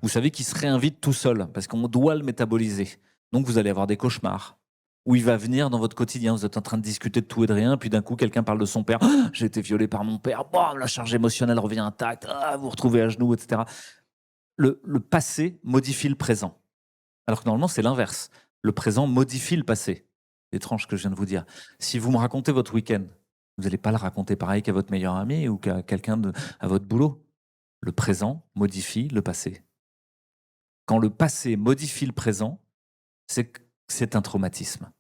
vous savez qu'il se réinvite tout seul parce qu'on doit le métaboliser. Donc vous allez avoir des cauchemars où il va venir dans votre quotidien. Vous êtes en train de discuter de tout et de rien, puis d'un coup quelqu'un parle de son père. Ah, j'ai été violé par mon père. Bam, la charge émotionnelle revient intacte. Ah, vous vous retrouvez à genoux, etc. Le passé modifie le présent. Alors que normalement c'est l'inverse. Le présent modifie le passé. C'est étrange ce que je viens de vous dire. Si vous me racontez votre week-end, vous n'allez pas le raconter pareil qu'à votre meilleur ami ou qu'à quelqu'un à votre boulot. Le présent modifie le passé. Quand le passé modifie le présent, c'est un traumatisme.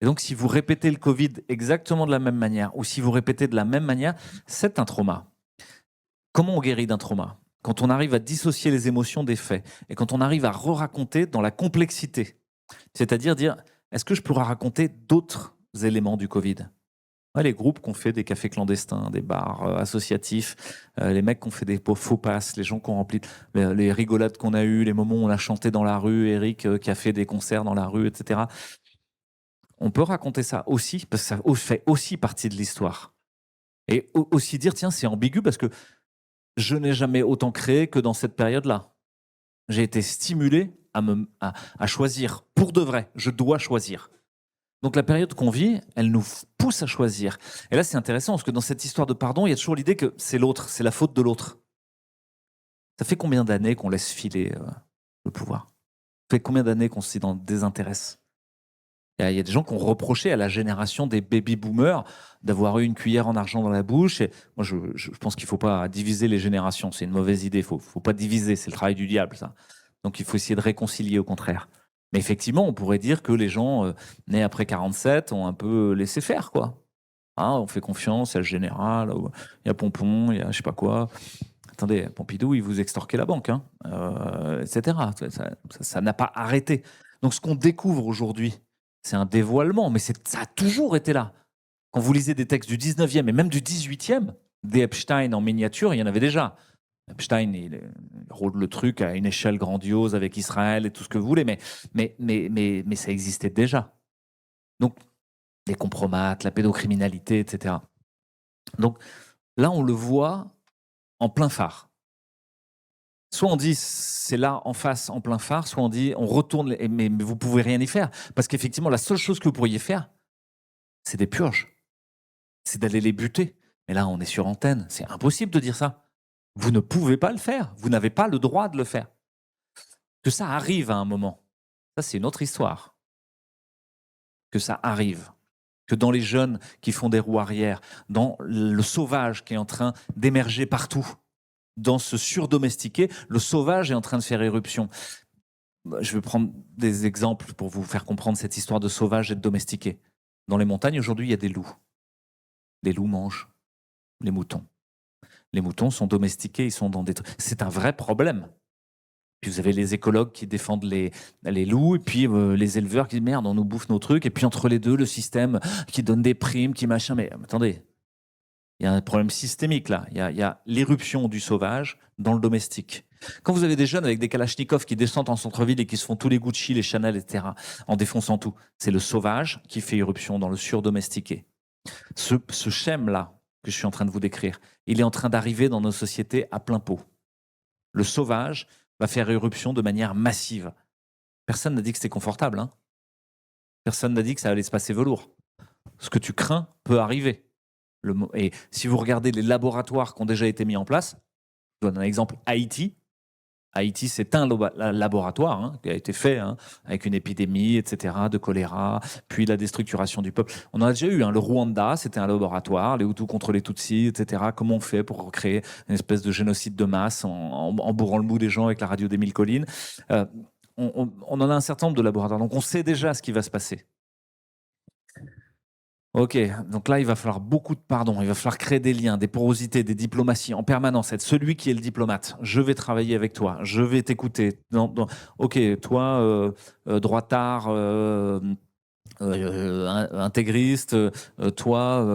Et donc, si vous répétez le Covid exactement de la même manière, ou si vous répétez de la même manière, c'est un trauma. Comment on guérit d'un trauma? Quand on arrive à dissocier les émotions des faits, et quand on arrive à re-raconter dans la complexité. C'est-à-dire dire, est-ce que je pourrais raconter d'autres éléments du Covid? Ouais, les groupes qui ont fait des cafés clandestins, des bars associatifs, les mecs qui ont fait des faux passes, les gens qui ont rempli les rigolades qu'on a eues, les moments où on a chanté dans la rue, Eric qui a fait des concerts dans la rue, etc. On peut raconter ça aussi, parce que ça fait aussi partie de l'histoire. Et aussi dire, tiens, c'est ambigu parce que je n'ai jamais autant créé que dans cette période-là. J'ai été stimulé à choisir. Pour de vrai, je dois choisir. Donc la période qu'on vit, elle nous pousse à choisir. Et là, c'est intéressant parce que dans cette histoire de pardon, il y a toujours l'idée que c'est l'autre, c'est la faute de l'autre. Ça fait combien d'années qu'on laisse filer le pouvoir? Ça fait combien d'années qu'on s'y désintéresse? Il y a des gens qui ont reproché à la génération des baby-boomers d'avoir eu une cuillère en argent dans la bouche. Et moi, je pense qu'il ne faut pas diviser les générations. C'est une mauvaise idée. Il ne faut pas diviser. C'est le travail du diable, ça. Donc il faut essayer de réconcilier au contraire. Mais effectivement, on pourrait dire que les gens nés après 47 ont un peu laissé faire, quoi. Hein, on fait confiance, il y a le général, il y a Pompon, il y a je sais pas quoi. Attendez, Pompidou, il vous extorquait la banque, hein, etc. Ça n'a pas arrêté. Donc ce qu'on découvre aujourd'hui, c'est un dévoilement, mais ça a toujours été là. Quand vous lisez des textes du 19e et même du 18e, des Epstein en miniature, il y en avait déjà. Epstein, il rôde le truc à une échelle grandiose avec Israël et tout ce que vous voulez, mais ça existait déjà. Donc, les compromates, la pédocriminalité, etc. Donc, là, on le voit en plein phare. Soit on dit c'est là en face, en plein phare, soit on dit on retourne, mais vous pouvez rien y faire. Parce qu'effectivement, la seule chose que vous pourriez faire, c'est des purges. C'est d'aller les buter. Mais là, on est sur antenne. C'est impossible de dire ça. Vous ne pouvez pas le faire. Vous n'avez pas le droit de le faire. Que ça arrive à un moment, ça c'est une autre histoire. Que ça arrive. Que dans les jeunes qui font des roues arrière, dans le sauvage qui est en train d'émerger partout, dans ce surdomestiqué, le sauvage est en train de faire éruption. Je vais prendre des exemples pour vous faire comprendre cette histoire de sauvage et de domestiqué. Dans les montagnes, aujourd'hui, il y a des loups. Les loups mangent les moutons. Les moutons sont domestiqués, ils sont dans des trucs. C'est un vrai problème. Puis vous avez les écologues qui défendent les loups, et puis les éleveurs qui disent merde, on nous bouffe nos trucs, et puis entre les deux, le système qui donne des primes, qui machin. Mais attendez, il y a un problème systémique là. Il y a l'éruption du sauvage dans le domestique. Quand vous avez des jeunes avec des kalachnikovs qui descendent en centre-ville et qui se font tous les Gucci, les Chanel, etc., en défonçant tout, c'est le sauvage qui fait irruption dans le surdomestiqué. Ce schème-là que je suis en train de vous décrire, il est en train d'arriver dans nos sociétés à plein pot. Le sauvage va faire irruption de manière massive. Personne n'a dit que c'était confortable. Hein. Personne n'a dit que ça allait se passer velours. Ce que tu crains peut arriver. Et si vous regardez les laboratoires qui ont déjà été mis en place, je donne un exemple, Haïti. Haïti, c'est un laboratoire qui a été fait avec une épidémie, etc., de choléra, puis la déstructuration du peuple. On en a déjà eu. Le Rwanda, c'était un laboratoire, les Hutus contre les Tutsis, etc. Comment on fait pour recréer une espèce de génocide de masse en bourrant le mou des gens avec la radio des mille collines on en a un certain nombre de laboratoires, donc on sait déjà ce qui va se passer. Ok, donc là, il va falloir beaucoup de pardon, il va falloir créer des liens, des porosités, des diplomaties en permanence, être celui qui est le diplomate. Je vais travailler avec toi, je vais t'écouter. Ok, toi, droitard, intégriste, toi,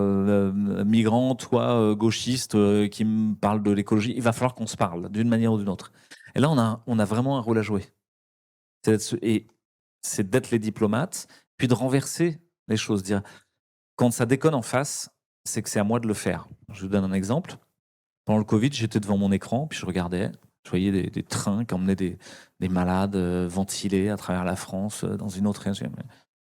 migrant, toi, gauchiste, qui me parle de l'écologie. Il va falloir qu'on se parle d'une manière ou d'une autre. Et là, on a vraiment un rôle à jouer. C'est d'être les diplomates, puis de renverser les choses, dire quand ça déconne en face, c'est que c'est à moi de le faire. Je vous donne un exemple. Pendant le Covid, j'étais devant mon écran, puis je regardais, je voyais des trains qui emmenaient des malades ventilés à travers la France, dans une autre région.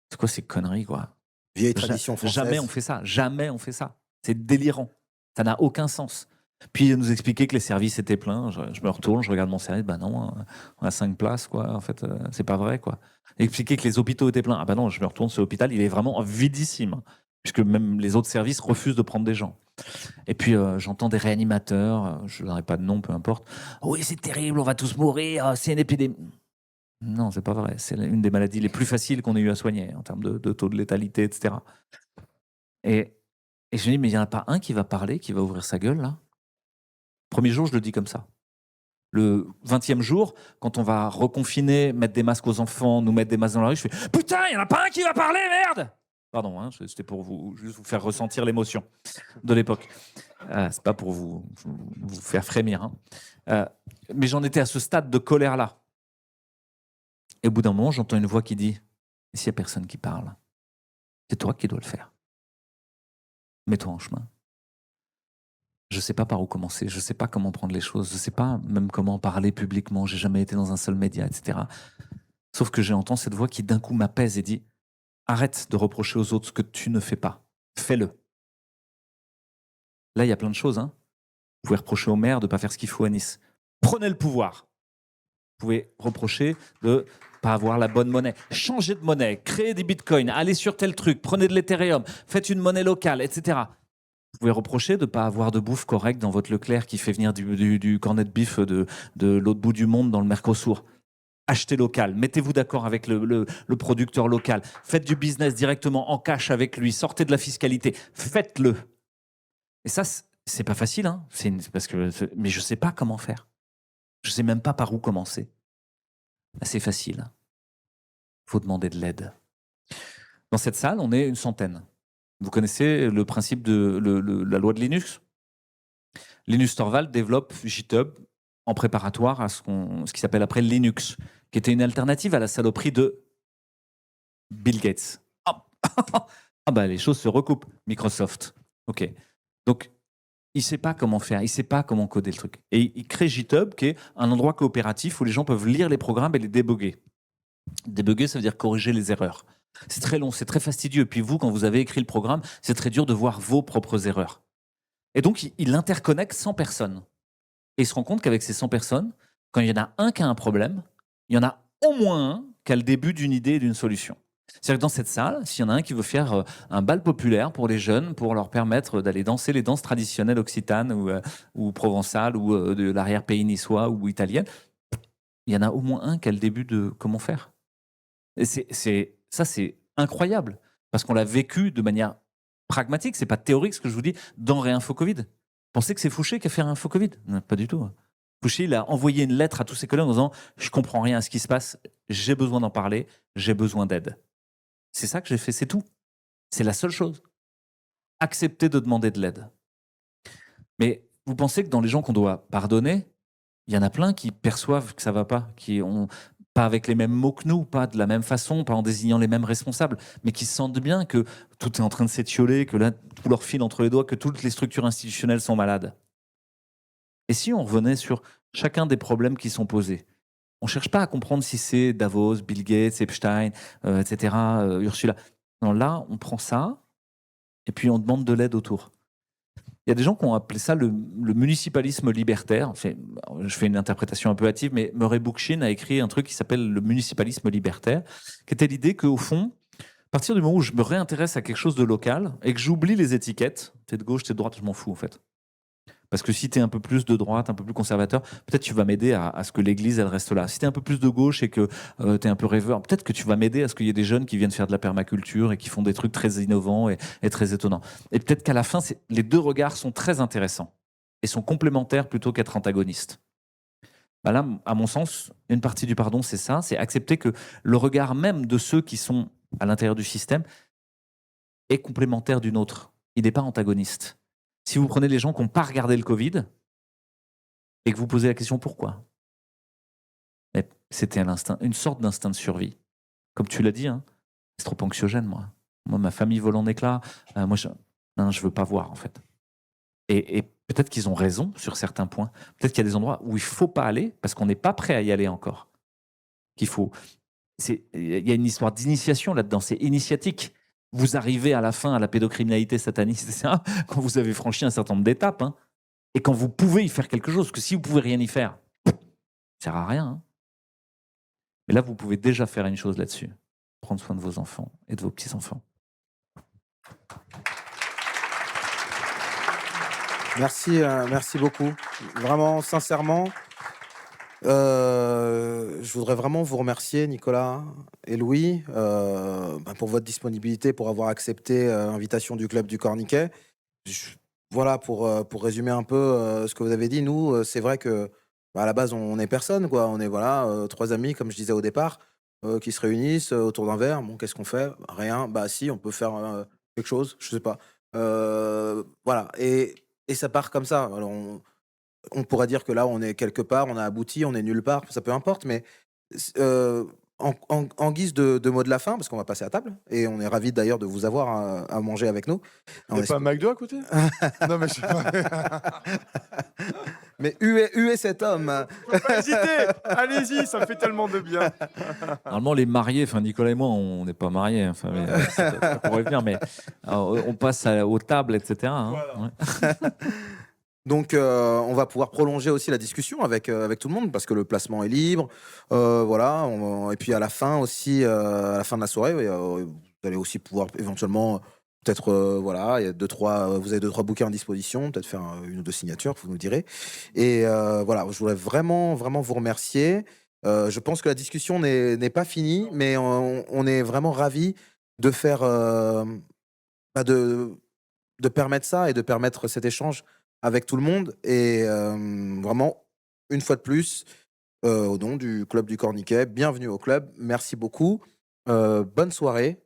C'est quoi ces conneries, quoi? Vieille tradition française. Jamais on fait ça. Jamais on fait ça. C'est délirant. Ça n'a aucun sens. Puis il nous expliquait que les services étaient pleins. Je me retourne, je regarde mon service. Bah non, on a 5 places, quoi. En fait, c'est pas vrai, quoi. Expliquer que les hôpitaux étaient pleins. Ah bah non, je me retourne sur l'hôpital, il est vraiment vidissime, puisque même les autres services refusent de prendre des gens. Et puis j'entends des réanimateurs, je n'aurai pas de nom, peu importe. Oui, c'est terrible, on va tous mourir, c'est une épidémie. Non, c'est pas vrai. C'est une des maladies les plus faciles qu'on ait eu à soigner en termes de taux de létalité, etc. Et je me dis, mais il n'y en a pas un qui va parler, qui va ouvrir sa gueule, là? Premier jour, je le dis comme ça. Le 20e jour, quand on va reconfiner, mettre des masques aux enfants, nous mettre des masques dans la rue, je fais putain, il n'y en a pas un qui va parler, merde! Pardon, hein, c'était pour juste vous faire ressentir l'émotion de l'époque. C'est pas pour vous faire frémir. Hein. Mais j'en étais à ce stade de colère-là. Et au bout d'un moment, j'entends une voix qui dit « s'il n'y a personne qui parle, c'est toi qui dois le faire. Mets-toi en chemin. » Je ne sais pas par où commencer, je ne sais pas comment prendre les choses, je ne sais pas même comment parler publiquement, j'ai jamais été dans un seul média, etc. Sauf que j'ai entendu cette voix qui d'un coup m'apaise et dit « arrête de reprocher aux autres ce que tu ne fais pas, fais-le. » Là, il y a plein de choses. Hein. Vous pouvez reprocher au maire de ne pas faire ce qu'il faut à Nice. Prenez le pouvoir. Vous pouvez reprocher de ne pas avoir la bonne monnaie. Changez de monnaie, créez des bitcoins, allez sur tel truc, prenez de l'Ethereum, faites une monnaie locale, etc. Vous pouvez reprocher de ne pas avoir de bouffe correcte dans votre Leclerc qui fait venir du cornet de bif de l'autre bout du monde dans le Mercosur. Achetez local, mettez-vous d'accord avec le producteur local, faites du business directement en cash avec lui, sortez de la fiscalité, faites-le. Et ça, c'est pas facile, hein. Mais je sais pas comment faire. Je sais même pas par où commencer. C'est facile. Il faut demander de l'aide. Dans cette salle, on est une centaine. Vous connaissez le principe de la loi de Linux? Linus Torvald développe GitHub en préparatoire à ce qui s'appelle après Linux, qui était une alternative à la saloperie de Bill Gates. Ah bah les choses se recoupent. Microsoft. Ok. Donc, il ne sait pas comment faire, il ne sait pas comment coder le truc. Et il crée GitHub, qui est un endroit coopératif où les gens peuvent lire les programmes et les débugger. Débugger, ça veut dire corriger les erreurs. C'est très long, c'est très fastidieux. Et puis vous, quand vous avez écrit le programme, c'est très dur de voir vos propres erreurs. Et donc, il interconnecte 100 personnes. Et il se rend compte qu'avec ces 100 personnes, quand il y en a un qui a un problème, il y en a au moins un qui a le début d'une idée et d'une solution. C'est-à-dire que dans cette salle, s'il y en a un qui veut faire un bal populaire pour les jeunes, pour leur permettre d'aller danser les danses traditionnelles occitanes ou provençales ou de l'arrière-pays niçois ou italienne, il y en a au moins un qui a le début de comment faire. Et ça, c'est incroyable, parce qu'on l'a vécu de manière pragmatique, c'est pas théorique ce que je vous dis, dans Réinfo Covid. Pensez que c'est Fouché qui a fait Réinfo Covid? Non, pas du tout. Fouché, il a envoyé une lettre à tous ses collègues en disant « je comprends rien à ce qui se passe, j'ai besoin d'en parler, j'ai besoin d'aide ». C'est ça que j'ai fait, c'est tout. C'est la seule chose. Accepter de demander de l'aide. Mais vous pensez que dans les gens qu'on doit pardonner, il y en a plein qui perçoivent que ça ne va pas, qui ont pas avec les mêmes mots que nous, pas de la même façon, pas en désignant les mêmes responsables, mais qui sentent bien que tout est en train de s'étioler, que là, tout leur file entre les doigts, que toutes les structures institutionnelles sont malades. Et si on revenait sur chacun des problèmes qui sont posés, on ne cherche pas à comprendre si c'est Davos, Bill Gates, Epstein, etc., Ursula. Non, là, on prend ça et puis on demande de l'aide autour. Il y a des gens qui ont appelé ça le municipalisme libertaire. Je fais une interprétation un peu hâtive, mais Murray Bookchin a écrit un truc qui s'appelle le municipalisme libertaire, qui était l'idée qu'au fond, à partir du moment où je me réintéresse à quelque chose de local et que j'oublie les étiquettes, t'es de gauche, t'es de droite, je m'en fous en fait. Parce que si tu es un peu plus de droite, un peu plus conservateur, peut-être tu vas m'aider à ce que l'Église, elle reste là. Si tu es un peu plus de gauche et que tu es un peu rêveur, peut-être que tu vas m'aider à ce qu'il y ait des jeunes qui viennent faire de la permaculture et qui font des trucs très innovants et très étonnants. Et peut-être qu'à la fin, les deux regards sont très intéressants et sont complémentaires plutôt qu'être antagonistes. Bah là, à mon sens, une partie du pardon, c'est ça, c'est accepter que le regard même de ceux qui sont à l'intérieur du système est complémentaire d'une autre. Il n'est pas antagoniste. Si vous prenez les gens qui n'ont pas regardé le Covid et que vous posez la question pourquoi, c'était une sorte d'instinct de survie. Comme tu l'as dit, hein, c'est trop anxiogène, moi. Moi, ma famille vole en éclats. Non, je veux pas voir, en fait. Et peut-être qu'ils ont raison sur certains points. Peut-être qu'il y a des endroits où il faut pas aller parce qu'on n'est pas prêt à y aller encore. Il y a une histoire d'initiation là-dedans. C'est initiatique. Vous arrivez à la fin à la pédocriminalité sataniste, c'est ça, quand vous avez franchi un certain nombre d'étapes, hein, et quand vous pouvez y faire quelque chose. Parce que si vous pouvez rien y faire, ça sert à rien. Hein. Mais là, vous pouvez déjà faire une chose là-dessus. Prendre soin de vos enfants et de vos petits-enfants. Merci beaucoup. Vraiment, sincèrement, je voudrais vraiment vous remercier, Nicolas et Louis, pour votre disponibilité, pour avoir accepté l'invitation du Club du Corniquet. Voilà, pour résumer un peu ce que vous avez dit, nous, c'est vrai que à la base, on est personne, quoi. On est voilà, 3 amis, comme je disais au départ, qui se réunissent autour d'un verre. Bon, qu'est-ce qu'on fait? Rien. Bah si, on peut faire quelque chose, je sais pas. Voilà, et ça part comme ça. Alors on pourrait dire que là, on est quelque part, on a abouti, on est nulle part, ça peu importe, mais en guise de mot de la fin, parce qu'on va passer à table, et on est ravis d'ailleurs de vous avoir à manger avec nous. Il n'y a pas un McDo à côté? Non, mais je sais pas. Mais où est cet homme? Faut pas hésiter. Allez-y, ça me fait tellement de bien. Normalement, les mariés, enfin Nicolas et moi, on n'est pas mariés, enfin, mais, ça pourrait venir, mais on passe aux tables, etc. Hein, Voilà. ouais. Donc, on va pouvoir prolonger aussi la discussion avec tout le monde parce que le placement est libre. Voilà. Et puis à la fin aussi, à la fin de la soirée, vous allez aussi pouvoir éventuellement, peut-être, voilà, il y a vous avez 2-3 bouquins à disposition, peut-être faire une ou 2 signatures, vous nous direz. Et voilà, je voudrais vraiment, vraiment vous remercier. Je pense que la discussion n'est pas finie, mais on est vraiment ravis de faire, bah, de permettre ça et de permettre cet échange avec tout le monde et vraiment, une fois de plus, au nom du Club du Corniquet, bienvenue au club. Merci beaucoup. Bonne soirée,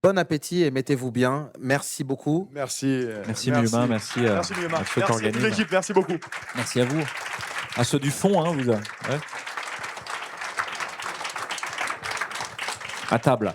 bon appétit et mettez-vous bien. Merci beaucoup. Merci. Merci Miuma, merci Merci Miuma. à ceux qui Merci à toute organisent. l'équipe, merci beaucoup. Merci à vous. À ceux du fond, hein, vous. Ouais. À table.